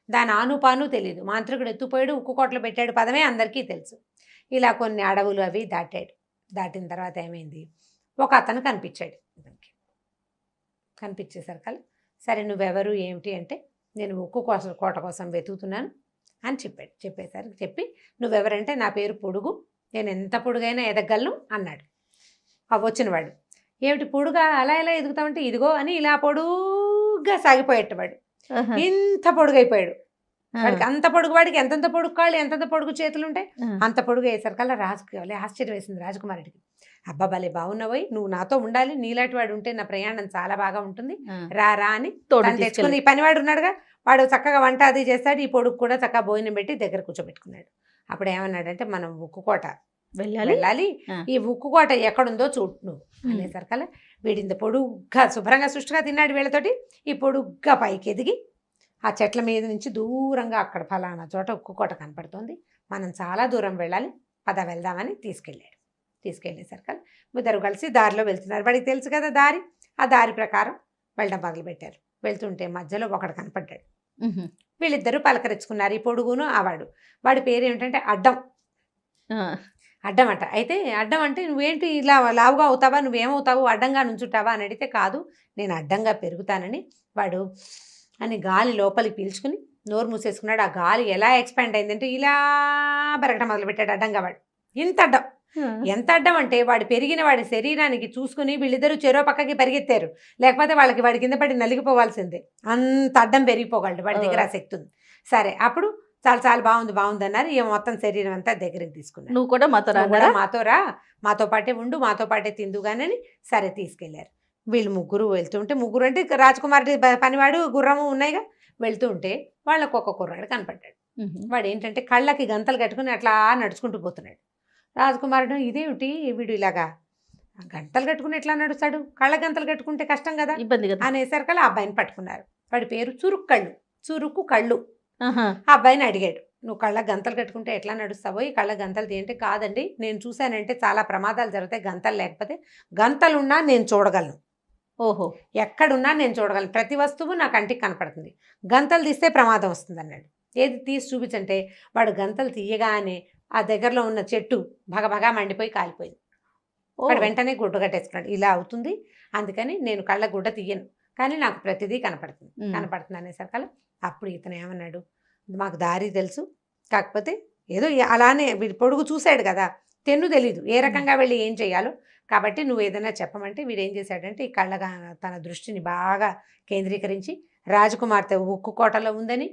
దాని ఆనుపాను తెలియదు. మాంత్రికుడు ఎత్తుపోయాడు, ఉక్కు కోటలో పెట్టాడు పదమే అందరికీ తెలుసు. ఇలా కొన్ని అడవులు అవి దాటాడు. దాటిన తర్వాత ఏమైంది, ఒక అతను కనిపించాడు. కనిపించేసరికి సరే నువ్వెవరు ఏమిటి అంటే, నేను ఉక్కు కోట కోసం వెతుకుతున్నాను అని చెప్పాడు. చెప్పి నువ్వెవరంటే, నా పేరు పొడుగు, నేను ఎంత పొడుగైనా ఎదగలను అన్నాడు. వచ్చినవాడు ఏమిటి పొడుగా అలా ఎలా ఎదుగుతామంటే, ఇదిగో అని ఇలా పొడుగ్గా సాగిపోయేటవాడు. ఇంత పొడుగైపోయాడు. వాడికి అంత పొడుగు, వాడికి ఎంతంత పొడుగు కాళ్ళు, ఎంతంత పొడుగు చేతులు ఉంటాయి, అంత పొడుగు అయ్యేసరికల్లా రాజుకి ఆశ్చర్యం వేసింది. రాజకుమారుడికి, అబ్బా భలే బాగున్నావోయ్, నువ్వు నాతో ఉండాలి, నీలాంటి వాడు ఉంటే నా ప్రయాణం చాలా బాగా ఉంటుంది, రా అని తెచ్చుకుని. ఈ పనివాడు ఉన్నాడుగా, వాడు చక్కగా వంట అది చేస్తాడు, ఈ పొడుగు కూడా చక్కగా భోజనం పెట్టి దగ్గర కూర్చోబెట్టుకున్నాడు. అప్పుడు ఏమన్నాడంటే, మనం ఉక్కు కోట వెళ్ళాలి, ఈ ఉక్కు కోట ఎక్కడుందో చూడు నువ్వు అనేసరికల్లా వీడింత పొడుగ్గా శుభ్రంగా సుష్టిగా తిన్నాడు వీళ్ళతోటి. ఈ పొడుగ్గా పైకి ఎదిగి ఆ చెట్ల మీద నుంచి దూరంగా అక్కడ ఫలానా చోట ఉక్కు కోట కనపడుతుంది, మనం చాలా దూరం వెళ్ళాలి, పద వెళ్దామని తీసుకెళ్ళేసరికి ఇద్దరు కలిసి దారిలో వెళ్తున్నారు. వాడికి తెలుసు కదా దారి, ఆ దారి ప్రకారం వెళ్ళడం మొదలుపెట్టారు. వెళ్తుంటే మధ్యలో ఒకడు కనపడ్డాడు. వీళ్ళిద్దరూ పలకరించుకున్నారు, ఈ పొడుగును వాడి పేరు ఏమిటంటే అడ్డం. అడ్డం అంట. అయితే అడ్డం అంటే, నువ్వేంటి ఇలా లావుగా అవుతావా, నువ్వేమవుతావు, అడ్డంగా నుంచుంటావా అని అడిగితే, కాదు నేను అడ్డంగా పెరుగుతానని. వాడు అని గాలి లోపలికి పీల్చుకుని నోరు మూసేసుకున్నాడు. ఆ గాలి ఎలా ఎక్స్పాండ్ అయిందంటే ఇలా పెరగడం మొదలుపెట్టాడు అడ్డంగా. వాడు ఇంత అడ్డం, ఎంత అడ్డం అంటే వాడు పెరిగిన వాడి శరీరానికి చూసుకుని వీళ్ళిద్దరూ చెరో పక్కకి పరిగెత్తారు, లేకపోతే వాడి కింద పడి నలిగిపోవాల్సిందే, అంత అడ్డం పెరిగిపోగలడు. వాడి దగ్గర ఆ శక్తి ఉంది. సరే అప్పుడు చాలా బాగుంది అన్నారు. ఇక మొత్తం శరీరం అంతా దగ్గరికి తీసుకున్నారు. నువ్వు కూడా మాతో రా, మాతో పాటే ఉండు, మాతో పాటే తిందుగానని సరే తీసుకెళ్లారు. వీళ్ళు ముగ్గురు వెళ్తుంటే, ముగ్గురు అంటే రాజకుమారుడి పనివాడు గుర్రము ఉన్నాయిగా, వెళ్తూ ఉంటే వాళ్ళకు ఒక కుర్రాడు కనపడ్డాడు. వాడు ఏంటంటే కళ్ళకి గంతలు కట్టుకుని అట్లా నడుచుకుంటూ పోతున్నాడు. రాజకుమారుడు, ఇదేమిటి వీడు ఇలాగా గంటలు కట్టుకుని ఎట్లా నడుస్తాడు, కళ్ళ గంతలు కట్టుకుంటే కష్టం కదా, ఇబ్బంది కదా అనేసరికి ఆ అబ్బాయిని పట్టుకున్నారు. వాడి పేరు చురుక్కు కళ్ళు. ఆ అబ్బాయిని అడిగాడు, నువ్వు కళ్ళ గంతలు కట్టుకుంటే ఎట్లా నడుస్తావో, ఈ కళ్ళ గంతలు ఏంటి, కాదండి నేను చూశానంటే చాలా ప్రమాదాలు జరుగుతాయి, గంతలు లేకపోతే, గంతలున్నా నేను చూడగలను, ఓహో ఎక్కడున్నా నేను చూడగలను, ప్రతి వస్తువు నా కంటికి కనపడుతుంది, గంతలు తీస్తే ప్రమాదం వస్తుంది అన్నాడు. ఏది తీసి చూపించంటే వాడు గంతలు తీయగానే ఆ దగ్గరలో ఉన్న చెట్టు భగభగా మండిపోయి కాలిపోయింది. వాడు వెంటనే గుడ్డ కట్టేసుకున్నాడు, ఇలా అవుతుంది అందుకని నేను కళ్ళ గుడ్డ తీయను, కానీ నాకు ప్రతిదీ కనపడుతుంది అనేసరికల్లా అప్పుడు ఇతను ఏమన్నాడు, మాకు దారి తెలుసు, కాకపోతే ఏదో అలానే వీడి పొడుగు చూశాడు కదా, తెన్ను తెలీదు ఏ రకంగా వెళ్ళి ఏం చేయాలో, కాబట్టి నువ్వు ఏదైనా చెప్పమంటే వీడు ఏం చేశాడంటే ఈ కళ్ళగా తన దృష్టిని బాగా కేంద్రీకరించి రాజకుమార్తె ఉక్కు కోటలో ఉందని,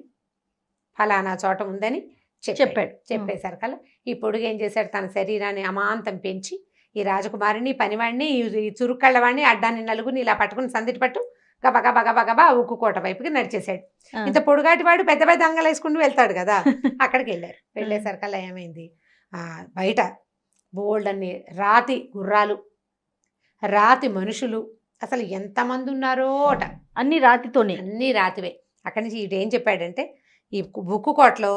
ఫలానా చోట ఉందని చెప్పాడు. చెప్పేసరికల్లా ఈ పొడుగు ఏం చేశాడు, తన శరీరాన్ని అమాంతం పెంచి ఈ రాజకుమారిని, పనివాడిని, ఈ చురుక్కళ్ళవాడిని, అడ్డాన్ని నలుగుని ఇలా పట్టుకుని సందిటి పట్టు గబగబా ఉక్కు కోట వైపుకి నడిచేశాడు. ఇంత పొడుగాటి వాడు పెద్ద పెద్ద అంగలు వేసుకుంటూ వెళ్తాడు కదా, అక్కడికి వెళ్ళారు. వెళ్ళేసరికల్లా ఏమైంది, బయట బోల్డ్ అన్ని రాతి గుర్రాలు, రాతి మనుషులు, అసలు ఎంతమంది ఉన్నారో అట, అన్ని రాతితోనే, అన్ని రాతివే. అక్కడి నుంచి ఇటు ఏం చెప్పాడంటే, ఈ ఉక్కు కోటలో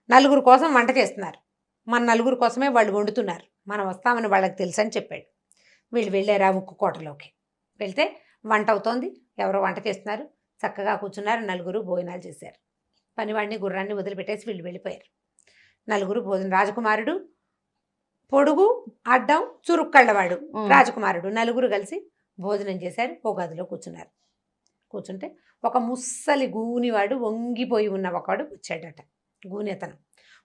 నలుగురు కోసం వంట చేస్తున్నారు, మన నలుగురు కోసమే వాళ్ళు వండుతున్నారు, మనం వస్తామని వాళ్ళకి తెలుసు అని చెప్పాడు. వీళ్ళు వెళ్ళారు ఆ ఉక్కు కోటలోకి. వెళ్తే వంట అవుతోంది, ఎవరో వంట చేస్తున్నారు, చక్కగా కూర్చున్నారు, నలుగురు భోజనాలు చేశారు. పనివాడిని గుర్రాన్ని వదిలిపెట్టేసి వీళ్ళు వెళ్ళిపోయారు. నలుగురు భోజనం, రాజకుమారుడు, పొడుగు, అడ్డం, చురుక్కళ్ళవాడు, రాజకుమారుడు నలుగురు కలిసి భోజనం చేశారు. ఓ గదిలో కూర్చున్నారు. కూర్చుంటే ఒక ముస్సలి గూనివాడు, వంగిపోయి ఉన్న ఒకవాడు వచ్చాడట. గూని అతను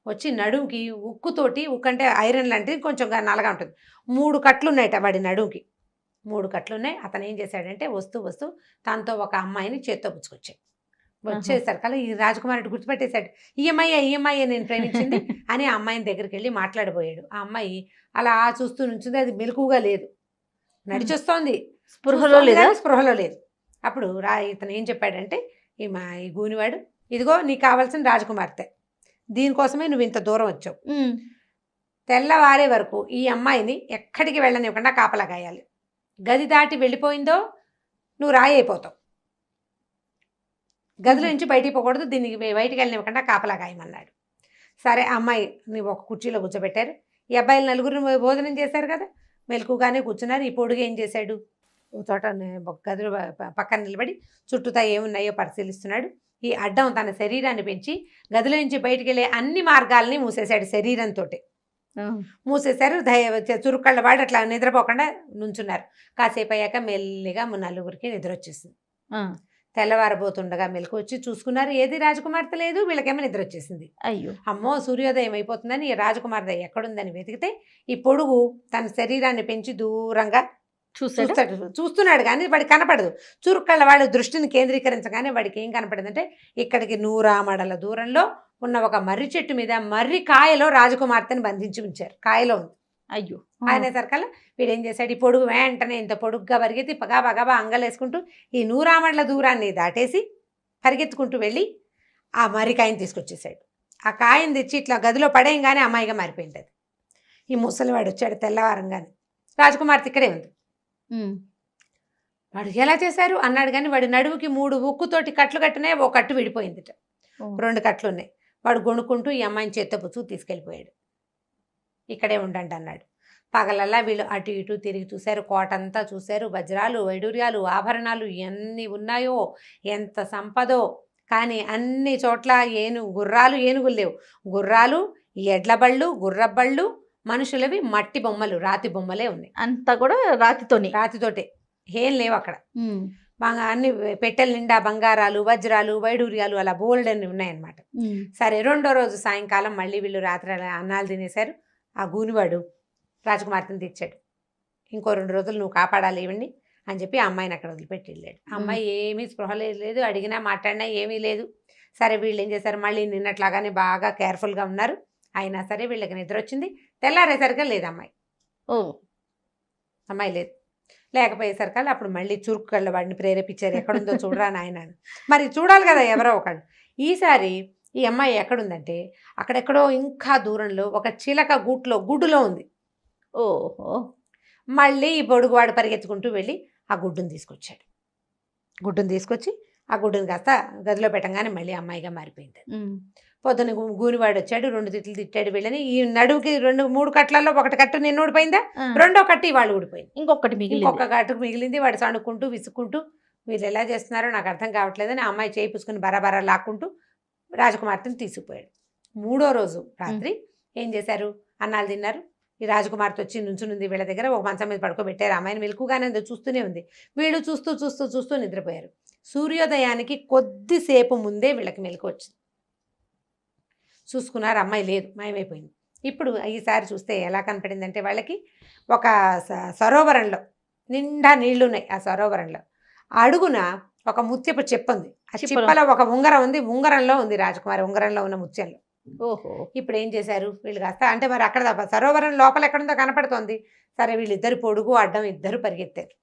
వచ్చి నడుముకి ఉక్కుతోటి, ఉక్కు అంటే ఐరన్ లాంటిది, కొంచెం నల్లగా ఉంటుంది, 3 కట్లు ఉన్నాయట వాడి నడుముకి, 3 కట్లు ఉన్నాయి. అతను ఏం చేశాడంటే వస్తూ తనతో ఒక అమ్మాయిని చేత్తో పుచ్చుకొచ్చాడు. వచ్చేసరికల్లా ఈ రాజకుమారుడు గుర్తుపెట్టేశాడు, ఈ అమ్మాయి నేను ప్రేమించింది అని ఆ అమ్మాయిని దగ్గరికి వెళ్ళి మాట్లాడబోయాడు. ఆ అమ్మాయి అలా చూస్తూ నుంచింది, అది మెలకుగా లేదు, నడిచొస్తోంది, స్పృహలో లేదు. అప్పుడు ఇతను ఏం చెప్పాడంటే, ఈ గూనివాడు, ఇదిగో నీకు కావాల్సిన రాజకుమార్తె, దీనికోసమే నువ్వు ఇంత దూరం వచ్చావు. తెల్లవారే వరకు ఈ అమ్మాయిని ఎక్కడికి వెళ్ళనివ్వకుండా కాపలా కాయాలి. గది దాటి వెళ్ళిపోయిందో నువ్వు రాయి అయిపోతావు. గదిలో నుంచి బయటికి పోకూడదు, దీనికి బయటికి వెళ్ళనివ్వకుండా కాపలా కాయమన్నాడు. సరే అమ్మాయి నువ్వు ఒక కుర్చీలో కూర్చోబెట్టారు. ఈ అబ్బాయిలు నలుగురు భోజనం చేశారు కదా, మెలకుగానే కూర్చున్నారు. ఈ పొడుగు ఏం చేశాడు, ఓ చోట గదిలో పక్కన నిలబడి చుట్టూతా ఏమున్నాయో పరిశీలిస్తున్నాడు. ఈ అడ్డం తన శరీరాన్ని పెంచి గదిలో నుంచి బయటికి వెళ్ళే అన్ని మార్గాల్ని మూసేశాడు. శరీరంతో మూసేశారు. చురుక్కళ్ళ వాడు అట్లా నిద్రపోకుండా నుంచున్నారు. కాసేపు అయ్యాక మెల్లిగా నలుగురికి నిద్ర వచ్చేసింది. తెల్లవారబోతుండగా మెలకు వచ్చి చూసుకున్నారు, ఏది రాజకుమార్తె లేదు. వీళ్ళకేమో నిద్ర వచ్చేసింది. అయ్యో అమ్మో సూర్యోదయం అయిపోతుందని ఈ రాజకుమార్తె ఎక్కడుందని వెతికితే ఈ పొడుగు తన శరీరాన్ని పెంచి దూరంగా చూస్తున్నాడు కానీ వాడికి కనపడదు. చురుక్కళ్ళ వాడి దృష్టిని కేంద్రీకరించగానే వాడికి ఏం కనపడిందంటే ఇక్కడికి 100 ఆమడల దూరంలో ఉన్న ఒక మర్రి చెట్టు మీద మర్రి కాయలో రాజకుమార్తెని బంధించి ఉంచారు. కాయలో ఉంది. అయ్యో ఆయన సరికల్లా వీడు ఏం చేశాడు, ఈ పొడుగు వెంటనే ఇంత పొడుగ్గా పరిగెత్తి పగాబగబా అంగలేసుకుంటూ ఈ 100 ఆమడల దూరాన్ని దాటేసి పరిగెత్తుకుంటూ వెళ్ళి ఆ మర్రి కాయని తీసుకొచ్చేసాడు. ఆ కాయని తెచ్చి ఇట్లా గదిలో పడేయంగానే అమ్మాయిగా మారిపోయింది అది. ఈ ముసలివాడు వచ్చాడు తెల్లవారంగానే, రాజకుమార్తె ఇక్కడే ఉంది. వాడు ఎలా చేశారు అన్నాడు కానీ వాడి నడువుకి 3 ఉక్కుతోటి కట్లు కట్టినాయి. ఓ కట్టు విడిపోయిందిట, 2 కట్లు ఉన్నాయి. వాడు గొణుక్కుంటూ ఈ అమ్మాయిని చేత్తో పుచ్చుకు తీసుకెళ్ళిపోయాడు. ఇక్కడే ఉండండి అన్నాడు. పగలల్లా వీళ్ళు అటు ఇటు తిరిగి చూశారు, కోటంతా చూశారు. వజ్రాలు వైడూర్యాలు ఆభరణాలు ఎన్ని ఉన్నాయో, ఎంత సంపదో. కానీ అన్ని చోట్ల గుర్రాలు ఏనుగులు లేవు. గుర్రాలు, ఎడ్లబళ్ళు, గుర్రబళ్ళు, మనుషులవి మట్టి బొమ్మలు, రాతి బొమ్మలే ఉన్నాయి. అంతా కూడా రాతితోటే, ఏం లేవు అక్కడ. అన్ని పెట్టెల నిండా బంగారాలు, వజ్రాలు, వైడూర్యాలు అలా బోల్డన్ని ఉన్నాయన్నమాట. సరే 2వ రోజు సాయంకాలం మళ్ళీ వీళ్ళు రాత్రి అన్నాలు తినేశారు. ఆ గూనివాడు రాజకుమార్తెని తెచ్చాడు. ఇంకో 2 రోజులు నువ్వు కాపాడాలి ఇవ్వండి అని చెప్పి ఆ అమ్మాయిని అక్కడ వదిలిపెట్టి వెళ్ళాడు. అమ్మాయి ఏమీ స్పృహ లేదు, అడిగినా మాట్లాడినా ఏమీ లేదు. సరే వీళ్ళు ఏం చేశారు, మళ్ళీ నిన్నట్లాగానే బాగా కేర్ఫుల్గా ఉన్నారు. అయినా సరే వీళ్ళకి నిద్ర వచ్చింది. తెల్లారేసరిగా లేదు అమ్మాయి. అమ్మాయి లేదు. లేకపోయేసరికల్లా అప్పుడు మళ్ళీ చురుక్కళ్ళ వాడిని ప్రేరేపించారు, ఎక్కడుందో చూడరా నాయన. మరి చూడాలి కదా ఎవరో ఒకడు. ఈసారి ఈ అమ్మాయి ఎక్కడుందంటే అక్కడెక్కడో ఇంకా దూరంలో ఒక చిలక గుడ్డులో ఉంది. ఓహో. మళ్ళీ ఈ పొడుగువాడు పరిగెత్తుకుంటూ వెళ్ళి ఆ గుడ్డును తీసుకొచ్చాడు. గుడ్డును తీసుకొచ్చి ఆ గుడ్డును కాస్త గదిలో పెట్టంగానే మళ్ళీ అమ్మాయిగా మారిపోయింది. పొద్దున గూనివాడు వచ్చాడు, 2 తిట్లు తిట్టాడు వీళ్ళని. ఈ నడువుకి 3 కట్లలో 1 కట్టు నిన్న ఊడిపోయిందా, 2వ కట్టు ఇవాళ ఊడిపోయింది, ఇంకొక కట్టుకు మిగిలింది. వాడు సణుక్కుంటూ విసుక్కుంటూ వీళ్ళు ఎలా చేస్తున్నారో నాకు అర్థం కావట్లేదని ఆ అమ్మాయి చేయి పుసుకుని బరాబరా లాక్కుంటూ రాజకుమార్తెని తీసుకుపోయాడు. 3వ రోజు రాత్రి ఏం చేశారు, అన్నాలు తిన్నారు. ఈ రాజకుమార్తె వచ్చి నుంచునుంది వీళ్ళ దగ్గర. ఒక మంచం మీద పడుకోబెట్టారు. అమ్మాయిని మెలకుగానే చూస్తూనే ఉంది. వీళ్ళు చూస్తూ చూస్తూ చూస్తూ నిద్రపోయారు. సూర్యోదయానికి కొద్దిసేపు ముందే వీళ్ళకి మెలకు వచ్చింది. చూసుకున్నారు, అమ్మాయి లేదు, మాయమైపోయింది. ఇప్పుడు ఈసారి చూస్తే ఎలా కనపడిందంటే వాళ్ళకి ఒక సరోవరంలో నిండా నీళ్లు ఉన్నాయి. ఆ సరోవరంలో అడుగున ఒక ముత్యపు చెప్ప ఉంది. ఆ చిప్పలో ఒక ఉంగరం ఉంది. ఉంగరంలో ఉంది రాజకుమారి, ఉంగరంలో ఉన్న ముత్యంలో. ఓహో. ఇప్పుడు ఏం చేశారు వీళ్ళు కాస్త, అంటే మరి అక్కడ సరోవరం లోపల ఎక్కడుందో కనపడుతోంది. సరే వీళ్ళిద్దరు పొడుగు అడ్డం ఇద్దరు పరిగెత్తారు.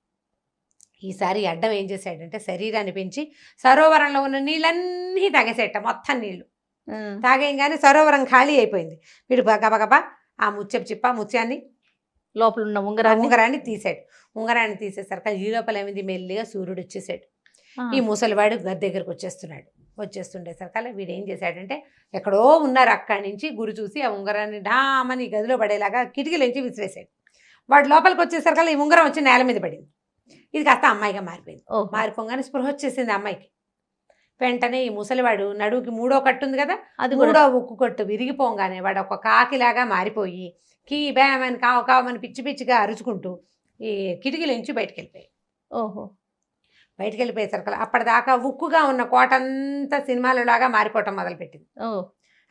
ఈసారి అడ్డం ఏం చేశాడంటే శరీరాన్ని పెంచి సరోవరంలో ఉన్న నీళ్ళన్నీ తాగేసేట, మొత్తం నీళ్లు తాగేయంగానే సరోవరం ఖాళీ అయిపోయింది. వీడు గబగబా ఆ ముత్యాన్ని లోపల ఉన్న ఉంగరాన్ని తీసాడు. ఉంగరాన్ని తీసేసరికి ఈ లోపల ఏమైంది, మెల్లిగా సూర్యుడు వచ్చేసాడు. ఈ ముసలివాడు గది దగ్గరకు వచ్చేస్తుండేసరికి వీడు ఏం చేశాడంటే ఎక్కడో ఉన్నారు అక్కడి నుంచి గురి చూసి ఆ ఉంగరాన్ని డామని గదిలో పడేలాగా కిటికీలోంచి విసిరేసాడు. వాడు లోపలికి వచ్చేసరికి ఈ ఉంగరం వచ్చి నేల మీద పడింది. ఇది కాస్త అమ్మాయిగా మారిపోయింది. మారిపోగానే స్పృహ వచ్చేసింది అమ్మాయికి. వెంటనే ఈ ముసలివాడు నడువుకి 3వ కట్టు ఉంది కదా, అది 3వ ఉక్కు కట్టు విరిగిపోగానే వాడు ఒక కాకిలాగా మారిపోయి బ్యామని కావమని పిచ్చి పిచ్చిగా అరుచుకుంటూ ఈ కిటికీలోంచి బయటకు వెళ్ళిపోయాయి. ఓహో. బయటకు వెళ్ళిపోయేసరికి అప్పటిదాకా ఉక్కుగా ఉన్న కోటంతా సినిమాలలాగా మారిపోవటం మొదలుపెట్టింది.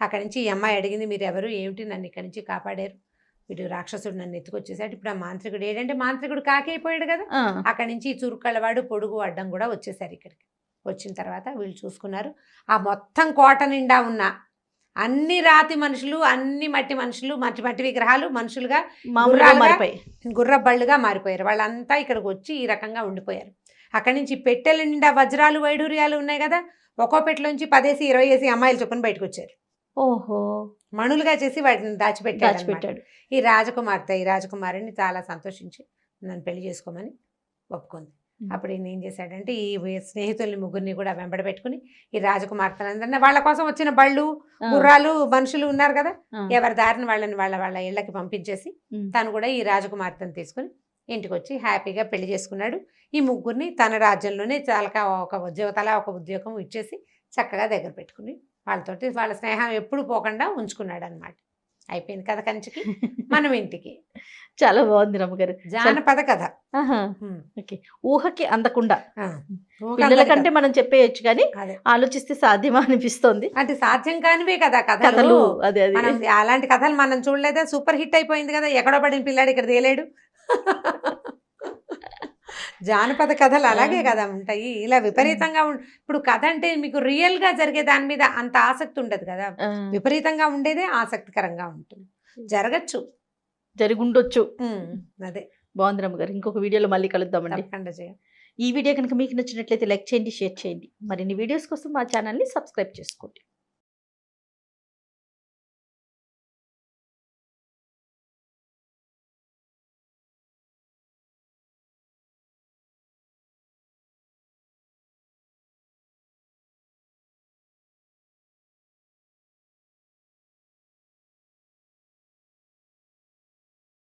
అక్కడి నుంచి ఈ అమ్మాయి అడిగింది, మీరు ఎవరు, ఏమిటి, నన్ను ఇక్కడి నుంచి కాపాడారు, వీడు రాక్షసుడు నన్ను ఎత్తుకొచ్చేసాడు. ఇప్పుడు ఆ మాంత్రికుడు ఏడంటే మాంత్రికుడు కాకి అయిపోయాడు కదా. అక్కడి నుంచి చురుక్కళ్ళవాడు పొడుగు అడ్డం కూడా వచ్చేసారు ఇక్కడికి. వచ్చిన తర్వాత వీళ్ళు చూసుకున్నారు, ఆ మొత్తం కోట నిండా ఉన్న అన్ని రాతి మనుషులు, అన్ని మట్టి మనుషులు, మట్టి విగ్రహాలు మనుషులుగా గుర్రబళ్ళుగా మారిపోయారు. వాళ్ళంతా ఇక్కడికి వచ్చి ఈ రకంగా ఉండిపోయారు. అక్కడి నుంచి పెట్టెల నిండా వజ్రాలు వైడూర్యాలు ఉన్నాయి కదా, ఒక్కో పెట్టెలోంచి 10 20 అమ్మాయిలు చొప్పున బయటకు వచ్చారు. ఓహో, మణులుగా చేసి వాటిని దాచిపెట్టాడు. దాచిపెట్టాడు. ఈ రాజకుమారిని చాలా సంతోషించి నన్ను పెళ్లి చేసుకోమని ఒప్పుకుంది. అప్పుడు ఈయన ఏం చేశాడంటే ఈ స్నేహితుల్ని ముగ్గురిని కూడా వెంబడ పెట్టుకుని ఈ రాజకుమార్తెలందరినీ వాళ్ళ కోసం వచ్చిన బళ్ళు గుర్రాలు మనుషులు ఉన్నారు కదా, ఎవరి దారిని వాళ్ళని వాళ్ళ ఇళ్ళకి పంపించేసి తను కూడా ఈ రాజకుమార్తెను తీసుకుని ఇంటికి వచ్చి హ్యాపీగా పెళ్లి చేసుకున్నాడు. ఈ ముగ్గురిని తన రాజ్యంలోనే తలక ఒక ఉద్యోగం ఇచ్చేసి చక్కగా దగ్గర పెట్టుకుని వాళ్ళతోటి వాళ్ళ స్నేహం ఎప్పుడు పోకుండా ఉంచుకున్నాడు అనమాట. అయిపోయింది కథ కంచికి, మనం ఇంటికి. చాలా బాగుంది రమ్మగారు. జానపద కథ. ఓకే, ఊహకి అందకుండా ఊహ పిల్లల అందదు కంటే కదా. మనం చెప్పేయచ్చు కానీ అదే ఆలోచిస్తే సాధ్యమా అనిపిస్తోంది. అంటే సాధ్యం కానివే కదా కథలు కథలు. అదే అదే మనం అలాంటి కథలు మనం చూడలేదా? సూపర్ హిట్ అయిపోయింది కదా, ఎక్కడో పడిన పిల్లాడు ఇక్కడ తేలేడు. జానపద కథలు అలాగే కదా ఉంటాయి. ఇలా విపరీతంగా ఇప్పుడు కథ అంటే మీకు రియల్ గా జరిగే దాని మీద అంత ఆసక్తి ఉండదు కదా, విపరీతంగా ఉండేదే ఆసక్తికరంగా ఉంటుంది. జరగచ్చు, జరిగుండొచ్చు. అదే. బాగుంది రమ్మగారు. ఇంకొక వీడియోలో మళ్ళీ కలుద్దామండి. తప్పకుండా చేయం. ఈ వీడియో కనుక మీకు నచ్చినట్లయితే లైక్ చేయండి, షేర్ చేయండి. మరిన్ని వీడియోస్ కోసం మా ఛానల్ని సబ్స్క్రైబ్ చేసుకోండి.